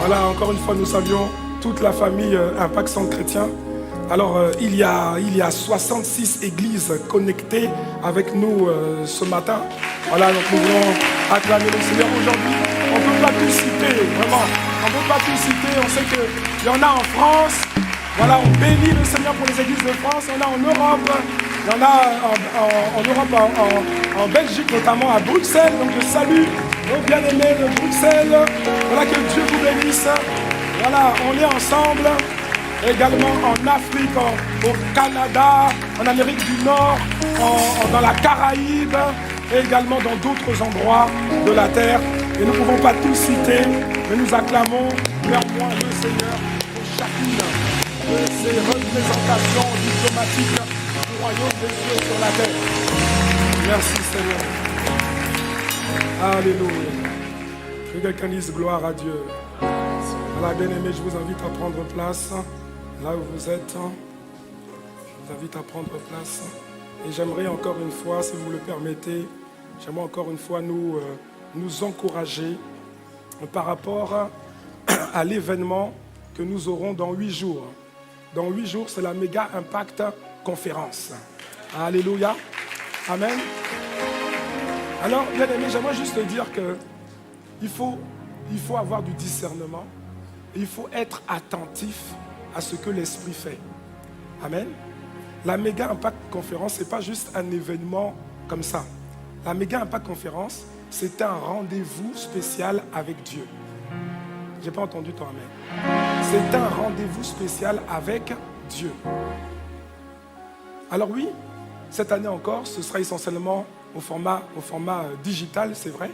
Voilà, encore une fois, nous saluons toute la famille Impact Centre Chrétien. Alors, il y a 66 églises connectées avec nous ce matin. Voilà, donc nous voulons acclamer le Seigneur aujourd'hui. On ne peut pas tout citer, vraiment. On ne peut pas tout citer. On sait qu'il y en a en France. Voilà, on bénit le Seigneur pour les églises de France. Il y en a en Europe. Il y en a en Europe, en Belgique, notamment à Bruxelles. Donc, je salue nos bien-aimés de Bruxelles. Voilà, que Dieu vous bénisse. Voilà, on est ensemble. Également en Afrique, au Canada, en Amérique du Nord, dans la Caraïbe, et également dans d'autres endroits de la terre. Et nous ne pouvons pas tous citer, mais nous acclamons néanmoins le Seigneur pour chacune de ces représentations diplomatiques du royaume des cieux sur la terre. Merci Seigneur. Alléluia. Que quelqu'un dise gloire à Dieu. Voilà, bien-aimés, je vous invite à prendre place. Là où vous êtes, je vous invite à prendre place. Et j'aimerais encore une fois, si vous le permettez, j'aimerais encore une fois nous encourager par rapport à l'événement que nous aurons dans 8 jours. Dans 8 jours, c'est la Méga Impact Conférence. Alléluia. Amen. Alors, bien aimé, j'aimerais juste te dire qu'il faut avoir du discernement. Il faut être attentif à ce que l'Esprit fait. Amen. La Méga Impact Conférence, ce n'est pas juste un événement comme ça. La Méga Impact Conférence, c'est un rendez-vous spécial avec Dieu. Je n'ai pas entendu ton amen. C'est un rendez-vous spécial avec Dieu. Alors oui, cette année encore, ce sera essentiellement au format digital, c'est vrai.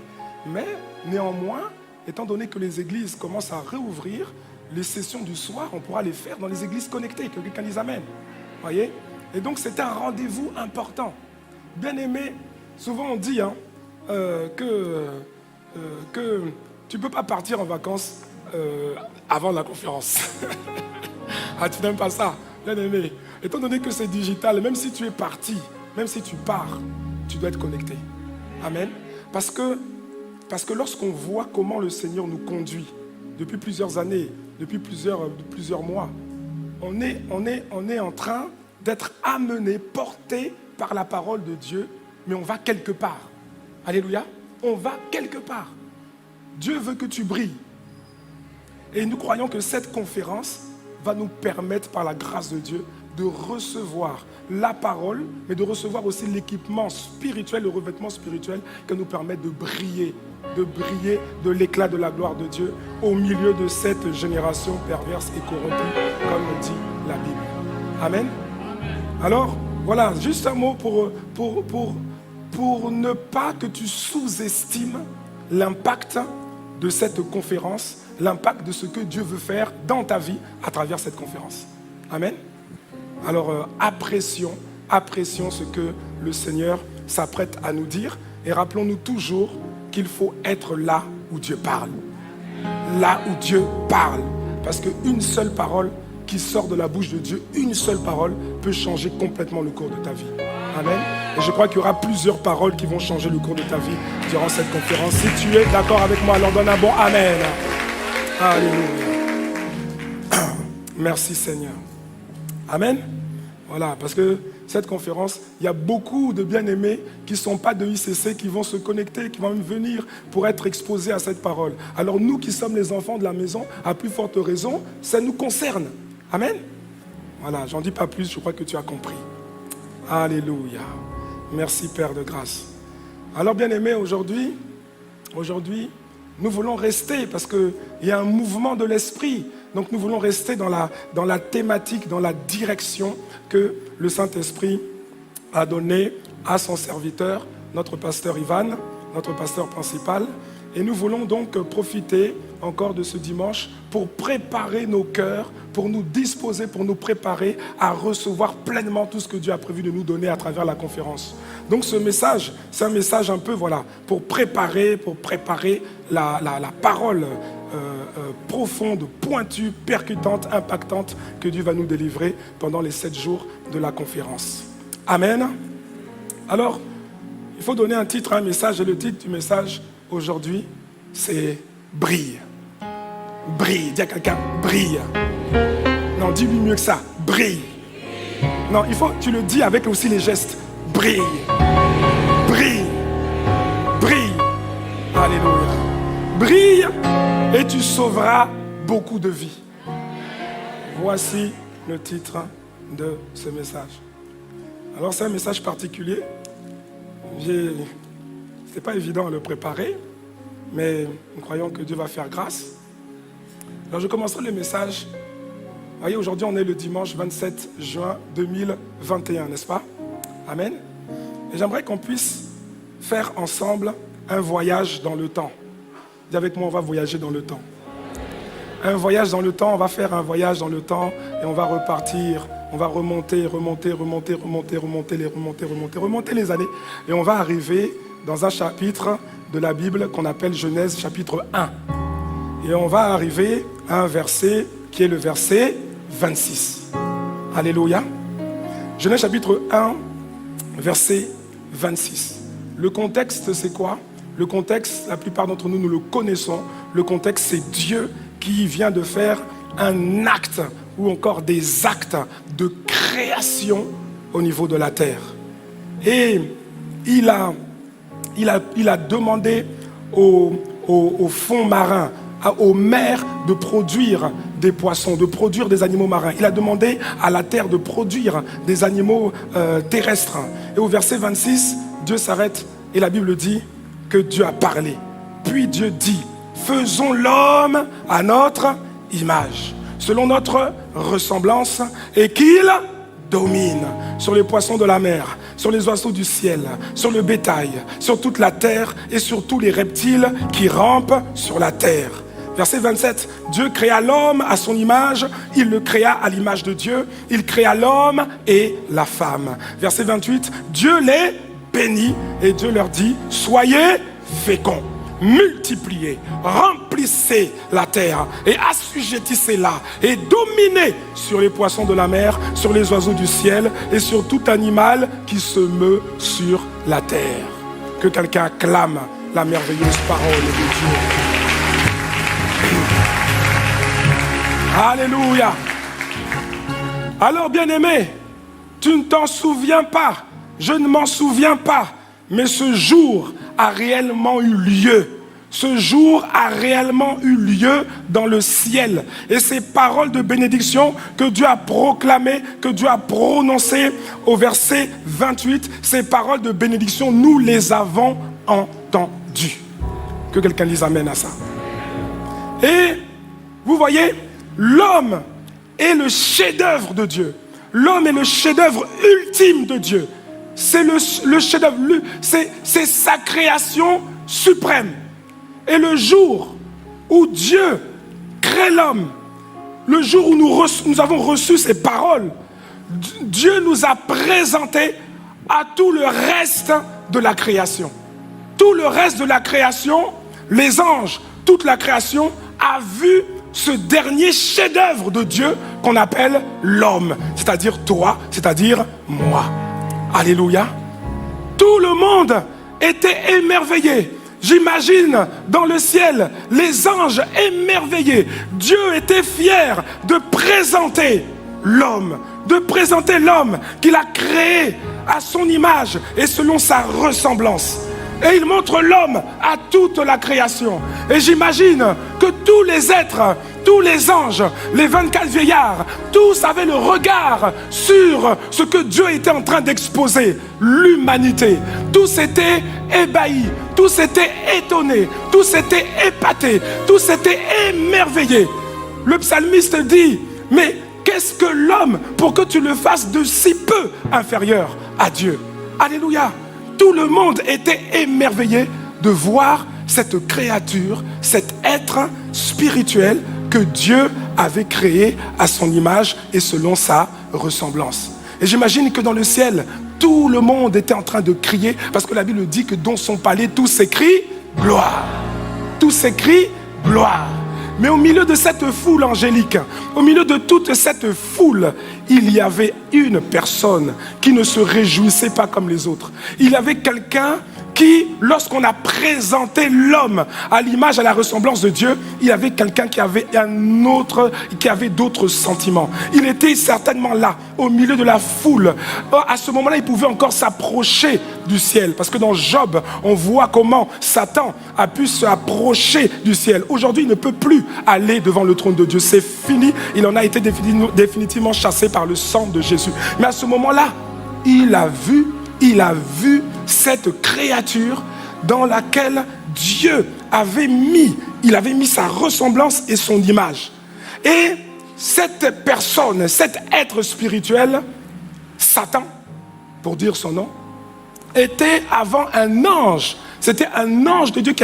Mais néanmoins, étant donné que les églises commencent à réouvrir, les sessions du soir, on pourra les faire dans les églises connectées, que quelqu'un dise amen. Voyez? Et donc c'est un rendez-vous important. Bien aimé, souvent on dit que tu ne peux pas partir en vacances avant la conférence. Ah, tu n'aimes pas ça, bien aimé. Étant donné que c'est digital, même si tu es parti, même si tu pars, tu dois être connecté. Amen. Parce que lorsqu'on voit comment le Seigneur nous conduit depuis plusieurs années, depuis plusieurs mois, on est en train d'être amené, porté par la parole de Dieu, mais on va quelque part. Alléluia. On va quelque part. Dieu veut que tu brilles. Et nous croyons que cette conférence va nous permettre, par la grâce de Dieu, de recevoir la parole, mais de recevoir aussi l'équipement spirituel, le revêtement spirituel qui nous permet de briller de l'éclat de la gloire de Dieu au milieu de cette génération perverse et corrompue, comme dit la Bible. Amen. Alors, voilà, juste un mot pour ne pas que tu sous-estimes l'impact de cette conférence, l'impact de ce que Dieu veut faire dans ta vie à travers cette conférence. Amen. Alors, apprécions ce que le Seigneur s'apprête à nous dire et rappelons-nous toujours qu'il faut être là où Dieu parle. Là où Dieu parle. Parce qu'une seule parole qui sort de la bouche de Dieu, une seule parole peut changer complètement le cours de ta vie. Amen. Et je crois qu'il y aura plusieurs paroles qui vont changer le cours de ta vie durant cette conférence. Si tu es d'accord avec moi, alors donne un bon amen. Alléluia. Merci Seigneur. Amen. Voilà, parce que cette conférence, il y a beaucoup de bien-aimés qui ne sont pas de ICC, qui vont se connecter, qui vont même venir pour être exposés à cette parole. Alors nous qui sommes les enfants de la maison, à plus forte raison, ça nous concerne. Amen. Voilà, j'en dis pas plus, je crois que tu as compris. Alléluia. Merci Père de grâce. Alors bien-aimés, aujourd'hui, nous voulons rester, parce qu'il y a un mouvement de l'esprit. Donc nous voulons rester dans la thématique, dans la direction que le Saint-Esprit a donnée à son serviteur, notre pasteur Ivan, notre pasteur principal. Et nous voulons donc profiter encore de ce dimanche pour préparer nos cœurs, pour nous disposer, pour nous préparer à recevoir pleinement tout ce que Dieu a prévu de nous donner à travers la conférence. Donc ce message, c'est un message un peu, voilà, pour préparer la parole profonde, pointue, percutante, impactante que Dieu va nous délivrer pendant les 7 jours de la conférence. Amen. Alors, il faut donner un titre à un message, et le titre du message aujourd'hui, c'est « Brille ». brille. Dis à quelqu'un, brille. Non, dis-lui mieux que ça, brille. Non, il faut, tu le dis avec aussi les gestes. Brille. Brille. Brille. Alléluia. Brille et tu sauveras beaucoup de vies. Voici le titre de ce message. Alors c'est un message particulier. C'est pas évident à le préparer, mais nous croyons que Dieu va faire grâce. Alors je commencerai le message. Vous voyez, aujourd'hui on est le dimanche 27 juin 2021, n'est-ce pas? Amen. Et j'aimerais qu'on puisse faire ensemble un voyage dans le temps. Dis avec moi, on va voyager dans le temps. Un voyage dans le temps, on va faire un voyage dans le temps et on va repartir. On va remonter les années. Et on va arriver dans un chapitre de la Bible qu'on appelle Genèse chapitre 1. Et on va arriver à un verset qui est le verset 26. Alléluia. Genèse chapitre 1, verset 26. Le contexte, c'est quoi? Le contexte, la plupart d'entre nous, nous le connaissons. Le contexte, c'est Dieu qui vient de faire un acte ou encore des actes de création au niveau de la terre. Et il a demandé au fond marin, aux mers de produire des poissons, de produire des animaux marins. Il a demandé à la terre de produire des animaux terrestres. Et au verset 26, Dieu s'arrête et la Bible dit que Dieu a parlé. Puis Dieu dit, faisons l'homme à notre image, selon notre ressemblance, et qu'il domine sur les poissons de la mer, sur les oiseaux du ciel, sur le bétail, sur toute la terre et sur tous les reptiles qui rampent sur la terre. Verset 27, Dieu créa l'homme à son image, il le créa à l'image de Dieu, il créa l'homme et la femme. Verset 28, Dieu les bénit et Dieu leur dit, soyez féconds, multipliez, remplissez la terre et assujettissez-la et dominez sur les poissons de la mer, sur les oiseaux du ciel et sur tout animal qui se meut sur la terre. Que quelqu'un acclame la merveilleuse parole de Dieu. Alléluia. Alors bien-aimé, tu ne t'en souviens pas, je ne m'en souviens pas, mais ce jour a réellement eu lieu. Ce jour a réellement eu lieu dans le ciel. Et ces paroles de bénédiction que Dieu a proclamées, que Dieu a prononcées au verset 28, ces paroles de bénédiction, nous les avons entendues. Que quelqu'un dise amen à ça. Et vous voyez, l'homme est le chef-d'œuvre de Dieu. L'homme est le chef-d'œuvre ultime de Dieu. C'est le chef-d'œuvre, c'est sa création suprême. Et le jour où Dieu crée l'homme, le jour où nous avons reçu ces paroles, Dieu nous a présenté à tout le reste de la création. Tout le reste de la création, les anges, toute la création a vu ce dernier chef-d'œuvre de Dieu qu'on appelle l'homme, c'est-à-dire toi, c'est-à-dire moi. Alléluia. Tout le monde était émerveillé. J'imagine dans le ciel les anges émerveillés. Dieu était fier de présenter l'homme qu'il a créé à son image et selon sa ressemblance. Et il montre l'homme à toute la création. Et j'imagine que tous les êtres, tous les anges, les 24 vieillards, tous avaient le regard sur ce que Dieu était en train d'exposer, l'humanité. Tous étaient ébahis, tous étaient étonnés, tous étaient épatés, tous étaient émerveillés. Le psalmiste dit, mais qu'est-ce que l'homme pour que tu le fasses de si peu inférieur à Dieu? Alléluia. Tout le monde était émerveillé de voir cette créature, cet être spirituel que Dieu avait créé à son image et selon sa ressemblance. Et j'imagine que dans le ciel, tout le monde était en train de crier, parce que la Bible dit que dans son palais, tout s'écrie gloire. Tout s'écrie gloire. Mais au milieu de cette foule angélique, au milieu de toute cette foule, il y avait une personne qui ne se réjouissait pas comme les autres. Il y avait quelqu'un qui, lorsqu'on a présenté l'homme à l'image, à la ressemblance de Dieu, il y avait quelqu'un qui avait d'autres sentiments. Il était certainement là, au milieu de la foule. À ce moment-là, il pouvait encore s'approcher du ciel. Parce que dans Job, on voit comment Satan a pu s'approcher du ciel. Aujourd'hui, il ne peut plus aller devant le trône de Dieu. C'est fini. Il en a été définitivement chassé par le sang de Jésus. Mais à ce moment-là, il a vu cette créature dans laquelle Dieu avait mis sa ressemblance et son image. Et cette personne, cet être spirituel, Satan, pour dire son nom, était avant un ange. C'était un ange de Dieu qui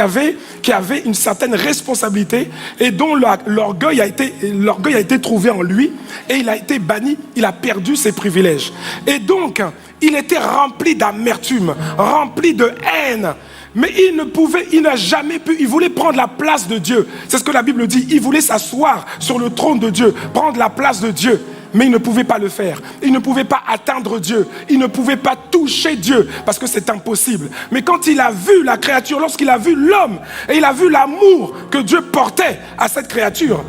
avait une certaine responsabilité et dont l'orgueil a été trouvé en lui et il a été banni, il a perdu ses privilèges. Et donc, il était rempli d'amertume, rempli de haine. Mais il n'a jamais pu, il voulait prendre la place de Dieu. C'est ce que la Bible dit, il voulait s'asseoir sur le trône de Dieu, prendre la place de Dieu. Mais il ne pouvait pas le faire. Il ne pouvait pas atteindre Dieu. Il ne pouvait pas toucher Dieu parce que c'est impossible. Mais quand il a vu la créature, lorsqu'il a vu l'homme et il a vu l'amour que Dieu portait à cette créature,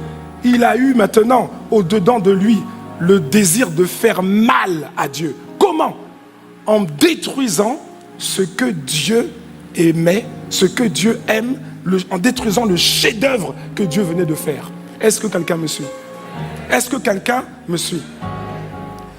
il a eu maintenant au-dedans de lui le désir de faire mal à Dieu. Comment? En détruisant ce que Dieu aimait, ce que Dieu aime, en détruisant le chef-d'œuvre que Dieu venait de faire. Est-ce que quelqu'un me suit? Est-ce que quelqu'un me suit?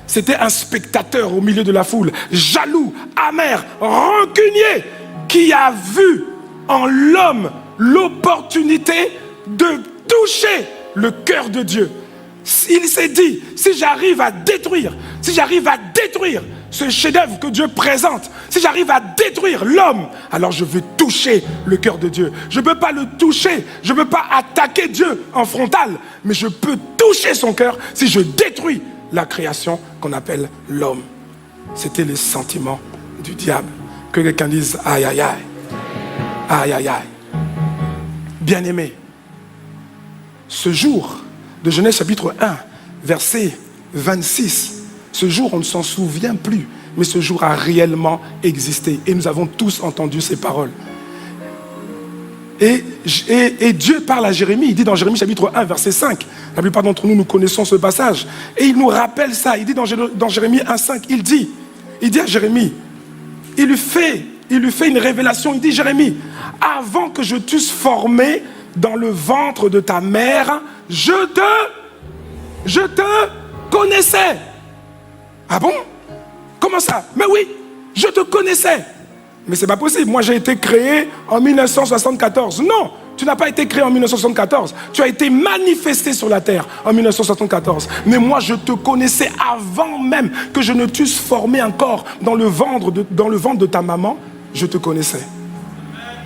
C'était un spectateur au milieu de la foule, jaloux, amer, rancunier, qui a vu en l'homme l'opportunité de toucher le cœur de Dieu. Il s'est dit, si j'arrive à détruire ce chef-d'œuvre que Dieu présente, si j'arrive à détruire l'homme, alors je vais toucher le cœur de Dieu. Je ne peux pas le toucher, je ne peux pas attaquer Dieu en frontal, mais je peux toucher son cœur si je détruis la création qu'on appelle l'homme. C'était les sentiments du diable. Que quelqu'un dise aïe aïe aïe, aïe aïe aïe. Bien-aimé, ce jour de Genèse chapitre 1, verset 26, ce jour, on ne s'en souvient plus, mais ce jour a réellement existé. Et nous avons tous entendu ces paroles. Et Dieu parle à Jérémie, il dit dans Jérémie chapitre 1, verset 5, la plupart d'entre nous connaissons ce passage, et il nous rappelle ça, il dit dans Jérémie 1, 5, il dit à Jérémie, il lui fait une révélation, il dit Jérémie, avant que je t'eusse formé dans le ventre de ta mère, je te connaissais. Ah bon? Comment ça? Mais oui, je te connaissais. Mais c'est pas possible. Moi, j'ai été créé en 1974. Non, tu n'as pas été créé en 1974. Tu as été manifesté sur la terre en 1974. Mais moi, je te connaissais avant même que je ne t'eusse formé encore dans le ventre de ta maman. Je te connaissais.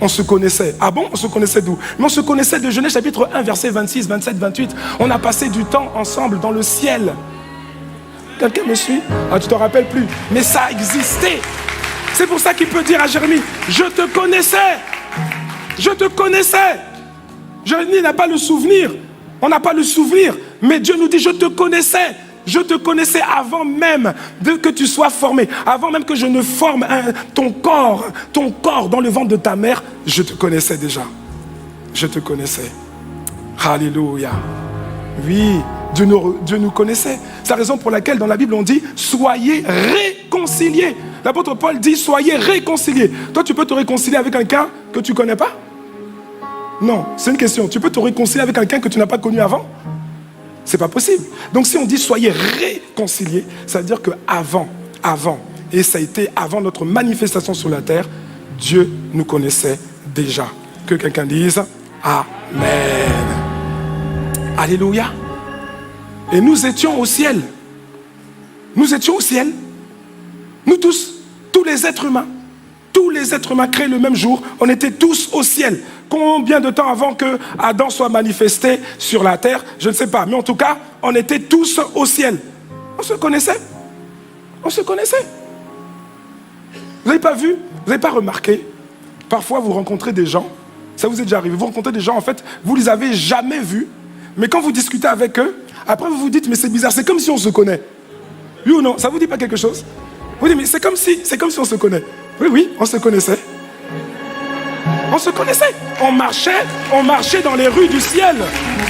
On se connaissait. Ah bon? On se connaissait d'où? Mais on se connaissait de Genèse chapitre 1, verset 26, 27, 28. On a passé du temps ensemble dans le ciel. Quelqu'un me suit? Ah, tu t'en rappelles plus. Mais ça a existé. C'est pour ça qu'il peut dire à Jérémie, je te connaissais. Je te connaissais. Jérémie n'a pas le souvenir. On n'a pas le souvenir. Mais Dieu nous dit, je te connaissais. Je te connaissais avant même que tu sois formé. Avant même que je ne forme ton corps dans le ventre de ta mère. Je te connaissais déjà. Je te connaissais. Alléluia. Oui, Dieu nous connaissait. C'est la raison pour laquelle dans la Bible on dit soyez réconciliés. L'apôtre Paul dit soyez réconciliés. Toi tu peux te réconcilier avec quelqu'un que tu ne connais pas? Non, c'est une question. Tu peux te réconcilier avec quelqu'un que tu n'as pas connu avant? C'est pas possible. Donc si on dit soyez réconciliés, ça veut dire que avant, et ça a été avant notre manifestation sur la terre, Dieu nous connaissait déjà. Que quelqu'un dise Amen. Alléluia. Et nous étions au ciel. Nous étions au ciel. Nous tous les êtres humains créés le même jour, on était tous au ciel. Combien de temps avant que Adam soit manifesté sur la terre? Je ne sais pas. Mais en tout cas, on était tous au ciel. On se connaissait. On se connaissait. Vous n'avez pas vu? Vous n'avez pas remarqué? Parfois, vous rencontrez des gens. Ça vous est déjà arrivé. Vous rencontrez des gens, en fait, vous ne les avez jamais vus. Mais quand vous discutez avec eux, après vous vous dites, mais c'est bizarre, c'est comme si on se connaît. Oui ou non? Ça ne vous dit pas quelque chose? Vous dites, mais c'est comme si on se connaît. Oui, on se connaissait. On se connaissait. On marchait dans les rues du ciel.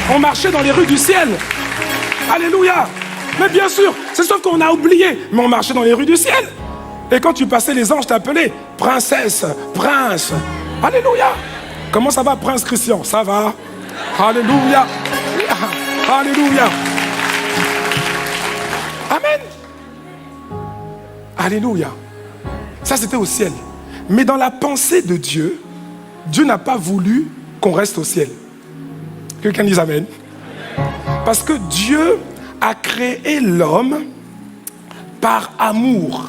On marchait dans les rues du ciel. Alléluia. Mais bien sûr, c'est sauf qu'on a oublié. Mais on marchait dans les rues du ciel. Et quand tu passais, les anges t'appelaient princesse, prince. Alléluia. Comment ça va, prince Christian? Ça va. Alléluia. Alléluia. Amen. Alléluia. Ça, c'était au ciel. Mais dans la pensée de Dieu, Dieu n'a pas voulu qu'on reste au ciel. Quelqu'un dise Amen. Parce que Dieu a créé l'homme par amour.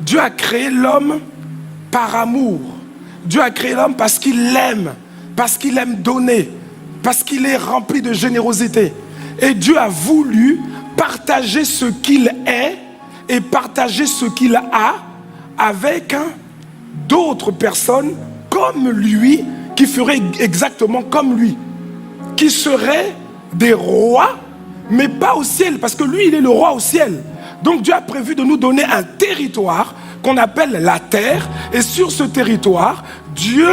Dieu a créé l'homme par amour. Dieu a créé l'homme parce qu'il l'aime donner, parce qu'il est rempli de générosité. Et Dieu a voulu partager ce qu'il est et partager ce qu'il a avec d'autres personnes comme lui, qui feraient exactement comme lui, qui seraient des rois, mais pas au ciel, parce que lui, il est le roi au ciel. Donc Dieu a prévu de nous donner un territoire qu'on appelle la terre, et sur ce territoire, Dieu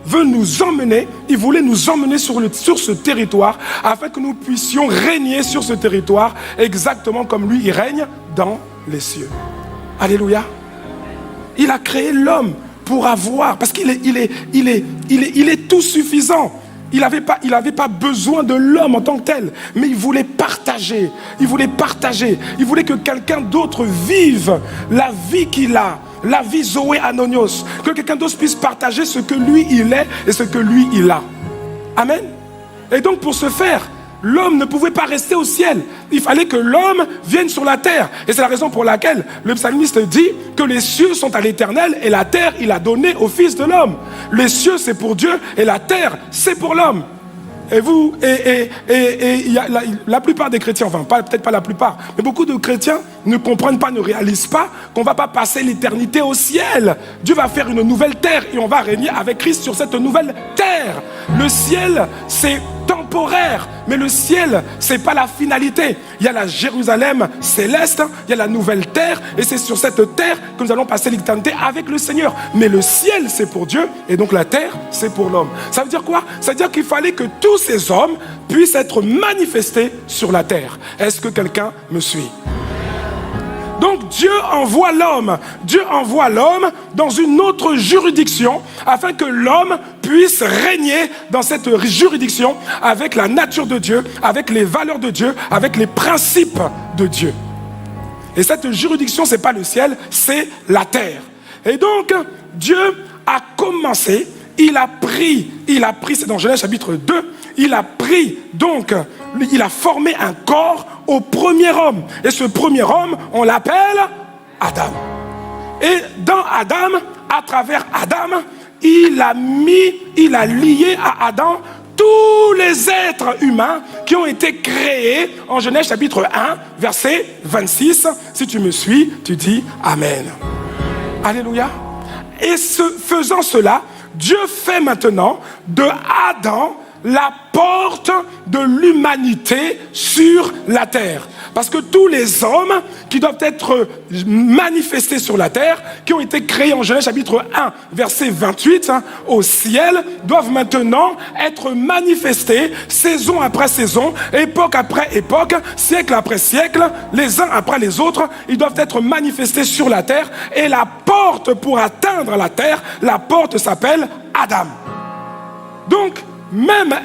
veut nous emmener, il voulait nous emmener sur ce territoire, afin que nous puissions régner sur ce territoire, exactement comme lui, il règne dans les cieux. Alléluia. Il a créé l'homme pour avoir, parce qu'il est tout suffisant. Il n'avait pas besoin de l'homme en tant que tel, mais il voulait partager. Il voulait que quelqu'un d'autre vive la vie qu'il a, la vie Zoé Anonios, que quelqu'un d'autre puisse partager ce que lui il est et ce que lui il a. Amen. Et donc pour ce faire, l'homme ne pouvait pas rester au ciel. Il fallait que l'homme vienne sur la terre. Et c'est la raison pour laquelle le psalmiste dit que les cieux sont à l'Éternel et la terre, il a donné au Fils de l'homme. Les cieux, c'est pour Dieu et la terre, c'est pour l'homme. Et vous, la plupart des chrétiens, enfin peut-être pas la plupart, mais beaucoup de chrétiens ne comprennent pas, ne réalisent pas qu'on ne va pas passer l'éternité au ciel. Dieu va faire une nouvelle terre et on va régner avec Christ sur cette nouvelle terre. Le ciel, c'est temporaire, mais le ciel, c'est pas la finalité. Il y a la Jérusalem céleste, il y a la nouvelle terre, et c'est sur cette terre que nous allons passer l'éternité avec le Seigneur. Mais le ciel, c'est pour Dieu, et donc la terre, c'est pour l'homme. Ça veut dire quoi? Ça veut dire qu'il fallait que tous ces hommes puissent être manifestés sur la terre. Est-ce que quelqu'un me suit? Donc Dieu envoie l'homme dans une autre juridiction afin que l'homme puisse régner dans cette juridiction avec la nature de Dieu, avec les valeurs de Dieu, avec les principes de Dieu. Et cette juridiction, ce n'est pas le ciel, c'est la terre. Et donc Dieu a commencé, il a pris, c'est dans Genèse chapitre 2, il a formé un corps au premier homme. Et ce premier homme, on l'appelle Adam. Et dans Adam, à travers Adam, il a lié à Adam tous les êtres humains qui ont été créés en Genèse chapitre 1, verset 26. Si tu me suis, tu dis Amen. Alléluia. Et faisant cela, Dieu fait maintenant de Adam la porte de l'humanité sur la terre. Parce que tous les hommes qui doivent être manifestés sur la terre, qui ont été créés en Genèse chapitre 1, verset 28, au ciel, doivent maintenant être manifestés saison après saison, époque après époque, siècle après siècle, les uns après les autres. Ils doivent être manifestés sur la terre. Et la porte pour atteindre la terre, la porte s'appelle Adam. Donc, même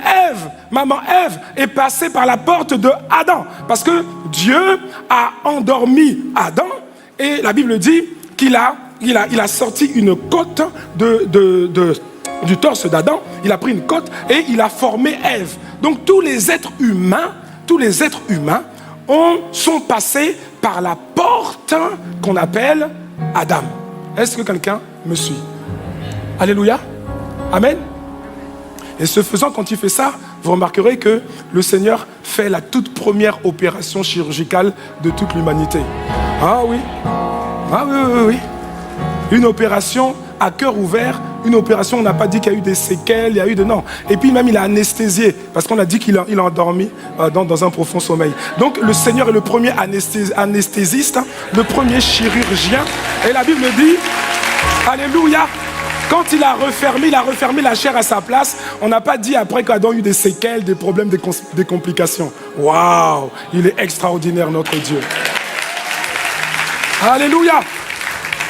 maman Ève est passée par la porte de Adam, parce que Dieu a endormi Adam, et la Bible dit qu'il a sorti une côte du torse d'Adam, il a pris une côte et il a formé Ève. Donc tous les êtres humains sont passés par la porte qu'on appelle Adam. Est-ce que quelqu'un me suit? Alléluia. Amen. Et ce faisant, quand il fait ça, vous remarquerez que le Seigneur fait la toute première opération chirurgicale de toute l'humanité. Ah oui. Ah oui. Une opération à cœur ouvert, une opération, on n'a pas dit qu'il y a eu des séquelles, il y a eu de... Non. Et puis même, il a anesthésié, parce qu'on a dit qu'il a endormi dans un profond sommeil. Donc le Seigneur est le premier anesthésiste, le premier chirurgien. Et la Bible dit, alléluia, Quand il a refermé la chair à sa place, on n'a pas dit après qu'Adam a eu des séquelles, des problèmes, des complications. Waouh, il est extraordinaire notre Dieu. Alléluia.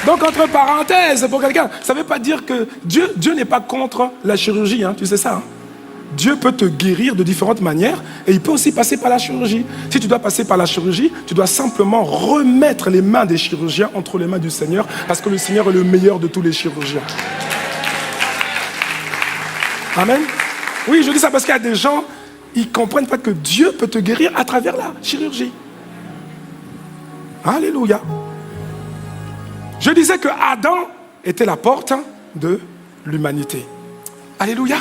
Donc entre parenthèses, pour quelqu'un, ça ne veut pas dire que Dieu n'est pas contre la chirurgie, hein, tu sais ça. Hein? Dieu peut te guérir de différentes manières et il peut aussi passer par la chirurgie. Si tu dois passer par la chirurgie, tu dois simplement remettre les mains des chirurgiens entre les mains du Seigneur parce que le Seigneur est le meilleur de tous les chirurgiens. Amen. Oui, je dis ça parce qu'il y a des gens, ils ne comprennent pas que Dieu peut te guérir à travers la chirurgie. Alléluia. Je disais que Adam était la porte de l'humanité. Alléluia.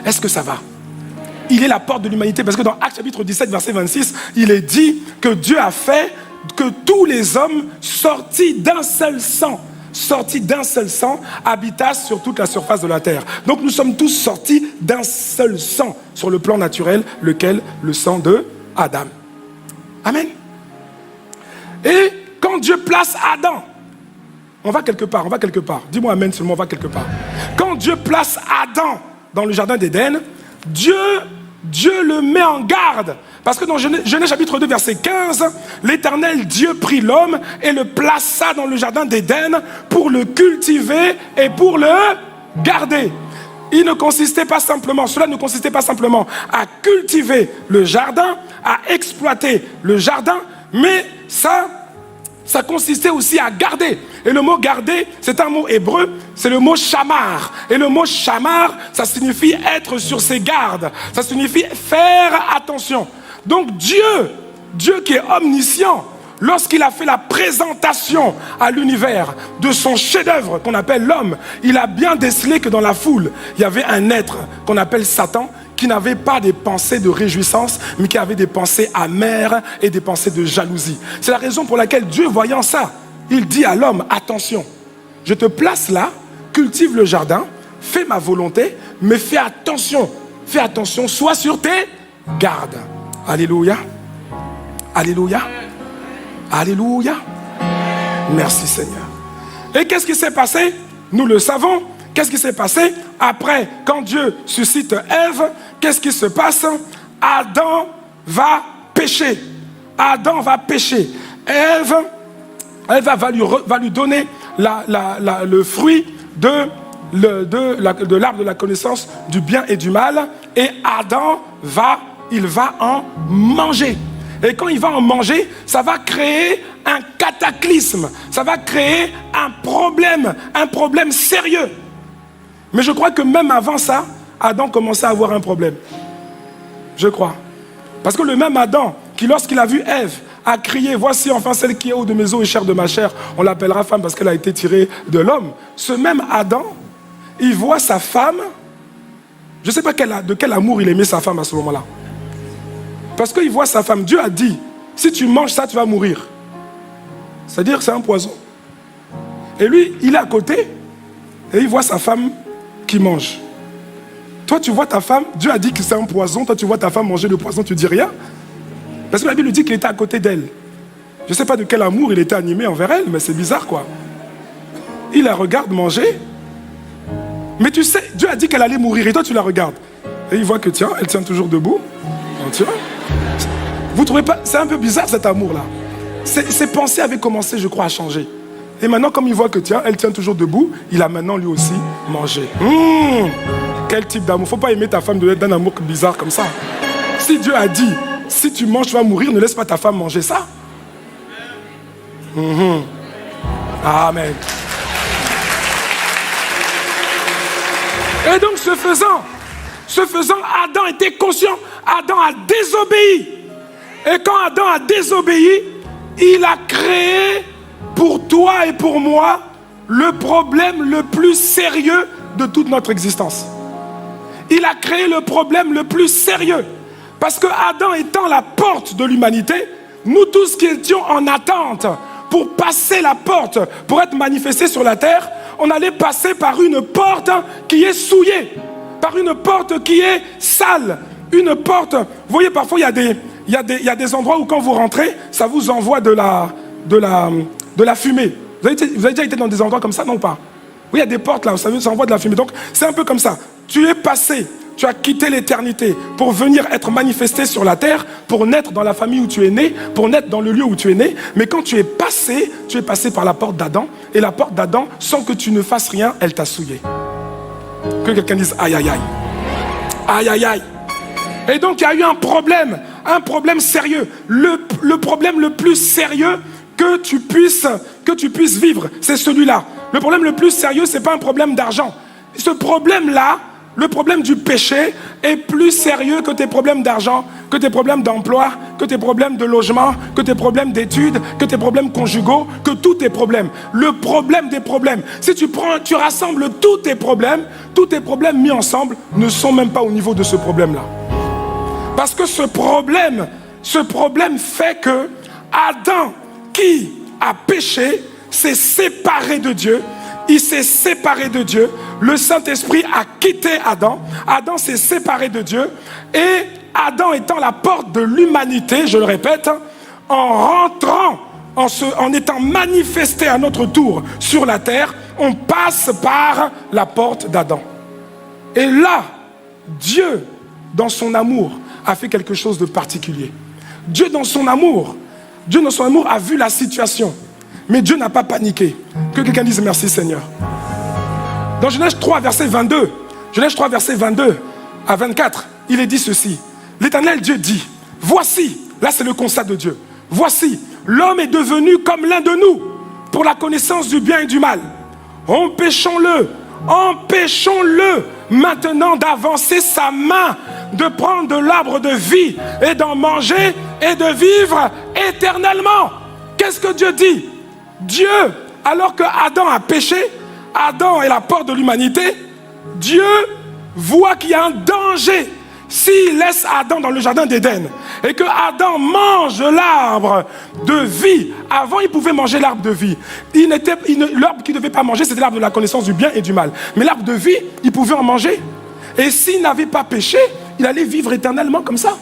Est-ce que ça va? Il est la porte de l'humanité parce que dans Actes chapitre 17, verset 26, il est dit que Dieu a fait que tous les hommes sortis d'un seul sang, habitassent sur toute la surface de la terre. Donc nous sommes tous sortis d'un seul sang sur le plan naturel, lequel? Le sang de Adam. Amen. Et quand Dieu place Adam, on va quelque part. Dis-moi amen seulement, on va quelque part. Quand Dieu place Adam dans le jardin d'Éden, Dieu le met en garde. Parce que dans Genèse chapitre 2, verset 15, l'Éternel Dieu prit l'homme et le plaça dans le jardin d'Éden pour le cultiver et pour le garder. Cela ne consistait pas simplement à cultiver le jardin, à exploiter le jardin, mais ça consistait aussi à garder. Et le mot garder, c'est un mot hébreu, c'est le mot shamar. Et le mot shamar, ça signifie être sur ses gardes. Ça signifie faire attention. Donc Dieu qui est omniscient, lorsqu'il a fait la présentation à l'univers de son chef-d'œuvre qu'on appelle l'homme, il a bien décelé que dans la foule, il y avait un être qu'on appelle Satan, qui n'avait pas des pensées de réjouissance, mais qui avait des pensées amères et des pensées de jalousie. C'est la raison pour laquelle Dieu, voyant ça, il dit à l'homme, attention, je te place là, cultive le jardin, fais ma volonté, mais fais attention, sois sur tes gardes. Alléluia. Alléluia. Alléluia. Merci Seigneur. Et qu'est-ce qui s'est passé? Nous le savons. Qu'est-ce qui s'est passé? Après, quand Dieu suscite Ève, qu'est-ce qui se passe? Adam va pécher. Ève va lui donner le fruit de l'arbre de la connaissance du bien et du mal. Et Adam va en manger. Et quand il va en manger, ça va créer un cataclysme. Ça va créer un problème sérieux. Mais je crois que même avant ça, Adam commençait à avoir un problème. Je crois. Parce que le même Adam, qui lorsqu'il a vu Ève, a crié, voici enfin celle qui est haut de mes os et chair de ma chair, on l'appellera femme parce qu'elle a été tirée de l'homme. Ce même Adam, il voit sa femme, je ne sais pas de quel amour il aimait sa femme à ce moment-là. Parce qu'il voit sa femme, Dieu a dit, si tu manges ça, tu vas mourir. C'est-à-dire c'est un poison. Et lui, il est à côté, et il voit sa femme qui mange. Toi, tu vois ta femme, Dieu a dit que c'est un poison, toi tu vois ta femme manger le poison, tu dis rien. Parce que la Bible dit qu'il était à côté d'elle. Je ne sais pas de quel amour il était animé envers elle, mais c'est bizarre quoi. Il la regarde manger, mais tu sais, Dieu a dit qu'elle allait mourir, et toi tu la regardes. Et il voit que tiens, elle tient toujours debout. Tu vois? Vous trouvez pas, c'est un peu bizarre cet amour-là. Ses pensées avaient commencé, je crois, à changer. Et maintenant, comme il voit que tiens, elle tient toujours debout, il a maintenant lui aussi mangé. Quel type d'amour? Faut pas aimer ta femme d'un amour bizarre comme ça. Si Dieu a dit, si tu manges, tu vas mourir, ne laisse pas ta femme manger ça. Amen. Et donc, ce faisant, Adam était conscient. Adam a désobéi. Et quand Adam a désobéi, il a créé pour toi et pour moi le problème le plus sérieux de toute notre existence. Il a créé le problème le plus sérieux. Parce que Adam étant la porte de l'humanité, nous tous qui étions en attente pour passer la porte, pour être manifestés sur la terre, on allait passer par une porte qui est souillée, par une porte qui est sale, une porte. Vous voyez, parfois il y a des endroits où quand vous rentrez, ça vous envoie de la fumée. Vous avez déjà été dans des endroits comme ça, non pas? Oui, il y a des portes là, vous savez, ça envoie de la fumée. Donc, c'est un peu comme ça. Tu es passé, tu as quitté l'éternité pour venir être manifesté sur la terre, pour naître dans la famille où tu es né, pour naître dans le lieu où tu es né. Mais quand tu es passé par la porte d'Adam. Et la porte d'Adam, sans que tu ne fasses rien, elle t'a souillé. Que quelqu'un dise aïe, aïe, aïe. Aïe, aïe, aïe. Et donc, il y a eu un problème sérieux. Le problème le plus sérieux que tu puisses vivre, c'est celui-là. Le problème le plus sérieux, ce n'est pas un problème d'argent. Ce problème-là, le problème du péché, est plus sérieux que tes problèmes d'argent, que tes problèmes d'emploi, que tes problèmes de logement, que tes problèmes d'études, que tes problèmes conjugaux, que tous tes problèmes. Le problème des problèmes. Si tu rassembles tous tes problèmes mis ensemble ne sont même pas au niveau de ce problème-là. Parce que ce problème fait que Adam, qui a péché, s'est séparé de Dieu. Il s'est séparé de Dieu. Le Saint-Esprit a quitté Adam. Adam s'est séparé de Dieu. Et Adam étant la porte de l'humanité, je le répète, en rentrant, en étant manifesté à notre tour sur la terre, on passe par la porte d'Adam. Et là, Dieu, dans son amour, a fait quelque chose de particulier. Dieu dans son amour a vu la situation. Mais Dieu n'a pas paniqué. Que quelqu'un dise merci Seigneur. Dans Genèse 3, verset 22, Genèse 3, verset 22 à 24, il est dit ceci. L'Éternel Dieu dit, voici, là c'est le constat de Dieu, voici, l'homme est devenu comme l'un de nous, pour la connaissance du bien et du mal. Empêchons-le maintenant d'avancer sa main, de prendre de l'arbre de vie et d'en manger et de vivre éternellement. Qu'est-ce que Dieu dit? Dieu, alors que Adam a péché, Adam est la porte de l'humanité, Dieu voit qu'il y a un danger s'il laisse Adam dans le jardin d'Éden et que Adam mange l'arbre de vie. Avant, il pouvait manger l'arbre de vie. L'arbre qu'il ne devait pas manger, c'était l'arbre de la connaissance du bien et du mal. Mais l'arbre de vie, il pouvait en manger. Et s'il n'avait pas péché, il allait vivre éternellement comme ça.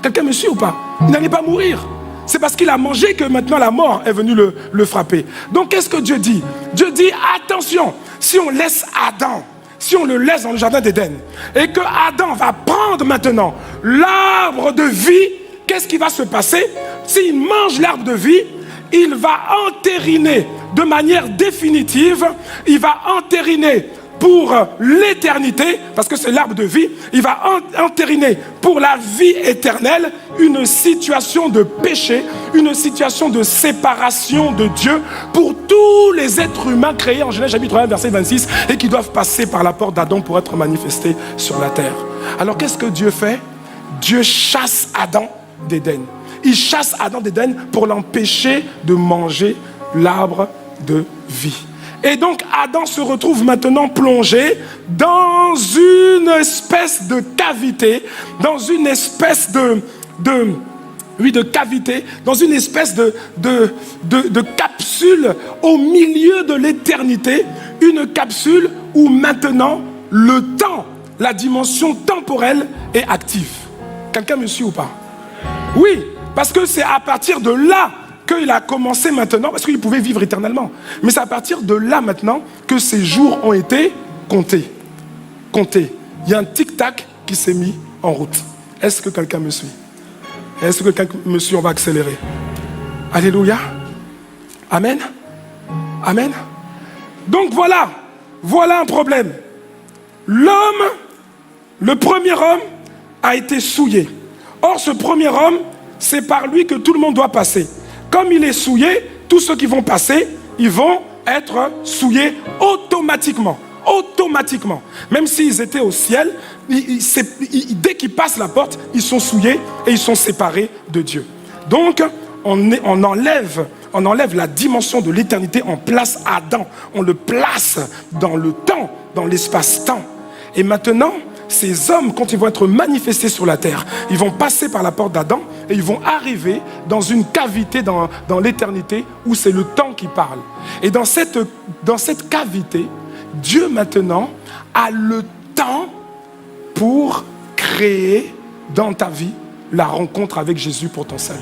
Quelqu'un me suit ou pas? Il n'allait pas mourir. C'est parce qu'il a mangé que maintenant la mort est venue le frapper. Donc qu'est-ce que Dieu dit? Dieu dit attention, si on laisse Adam, si on le laisse dans le jardin d'Éden et que Adam va prendre maintenant l'arbre de vie, qu'est-ce qui va se passer? S'il mange l'arbre de vie, il va entériner de manière définitive, il va entériner pour l'éternité, parce que c'est l'arbre de vie, il va entériner pour la vie éternelle une situation de péché, une situation de séparation de Dieu pour tous les êtres humains créés en Genèse chapitre 1 verset 26 et qui doivent passer par la porte d'Adam pour être manifestés sur la terre. Alors qu'est-ce que Dieu fait? Dieu chasse Adam d'Éden. Il chasse Adam d'Éden pour l'empêcher de manger l'arbre de vie. Et donc Adam se retrouve maintenant plongé dans une espèce de cavité, dans une espèce de cavité, dans une espèce de capsule au milieu de l'éternité, une capsule où maintenant le temps, la dimension temporelle est active. Quelqu'un me suit ou pas? Oui, parce que c'est à partir de là qu'il a commencé maintenant, parce qu'il pouvait vivre éternellement. Mais c'est à partir de là maintenant que ces jours ont été comptés. Il y a un tic-tac qui s'est mis en route. Est-ce que quelqu'un me suit? Est-ce que quelqu'un me suit? On va accélérer. Alléluia. Amen. Amen. Donc voilà un problème. L'homme, le premier homme, a été souillé. Or, ce premier homme, c'est par lui que tout le monde doit passer. Comme il est souillé, tous ceux qui vont passer, ils vont être souillés automatiquement. Automatiquement. Même s'ils étaient au ciel, dès qu'ils passent la porte, ils sont souillés et ils sont séparés de Dieu. Donc, on enlève la dimension de l'éternité, on place Adam, on le place dans le temps, dans l'espace-temps. Et maintenant, ces hommes, quand ils vont être manifestés sur la terre, ils vont passer par la porte d'Adam et ils vont arriver dans une cavité dans l'éternité où c'est le temps qui parle. Et dans cette cavité, Dieu maintenant a le temps pour créer dans ta vie la rencontre avec Jésus pour ton salut.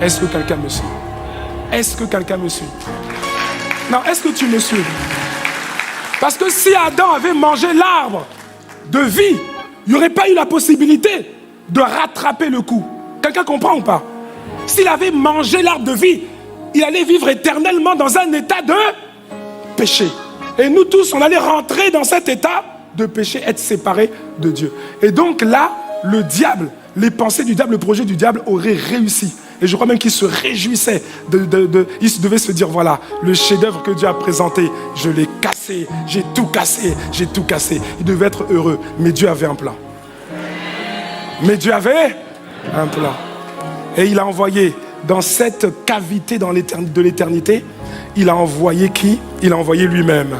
Est-ce que quelqu'un me suit? Est-ce que quelqu'un me suit? Non, est-ce que tu me suis? Parce que si Adam avait mangé l'arbre de vie, il n'y aurait pas eu la possibilité de rattraper le coup. Quelqu'un comprend ou pas? S'il avait mangé l'arbre de vie, il allait vivre éternellement dans un état de péché. Et nous tous, on allait rentrer dans cet état de péché, être séparés de Dieu. Et donc là, le diable, les pensées du diable, le projet du diable aurait réussi. Et je crois même qu'il se réjouissait. Il devait se dire, voilà, le chef-d'œuvre que Dieu a présenté, je l'ai cassé, j'ai tout cassé, j'ai tout cassé. Il devait être heureux. Mais Dieu avait un plan. Mais Dieu avait un plan. Et il a envoyé dans cette cavité de l'éternité, il a envoyé qui? Il a envoyé lui-même.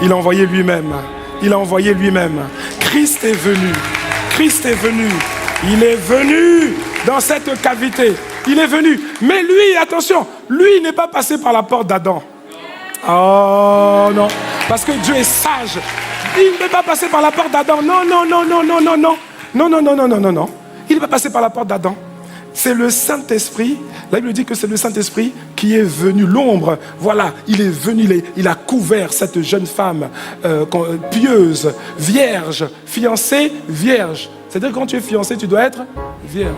Il a envoyé lui-même. Il a envoyé lui-même. Christ est venu. Christ est venu. Il est venu dans cette cavité. Il est venu. Mais lui, attention, lui, il n'est pas passé par la porte d'Adam. Oh non. Parce que Dieu est sage. Il n'est pas passé par la porte d'Adam. Non, non, non, non, non, non, non. Non, non, non, non, non, non, non. Il n'est pas passé par la porte d'Adam. C'est le Saint-Esprit. La Bible dit que c'est le Saint-Esprit qui est venu. L'ombre, voilà, il est venu, il a couvert cette jeune femme pieuse, vierge, fiancée, vierge. C'est-à-dire que quand tu es fiancé, tu dois être vierge.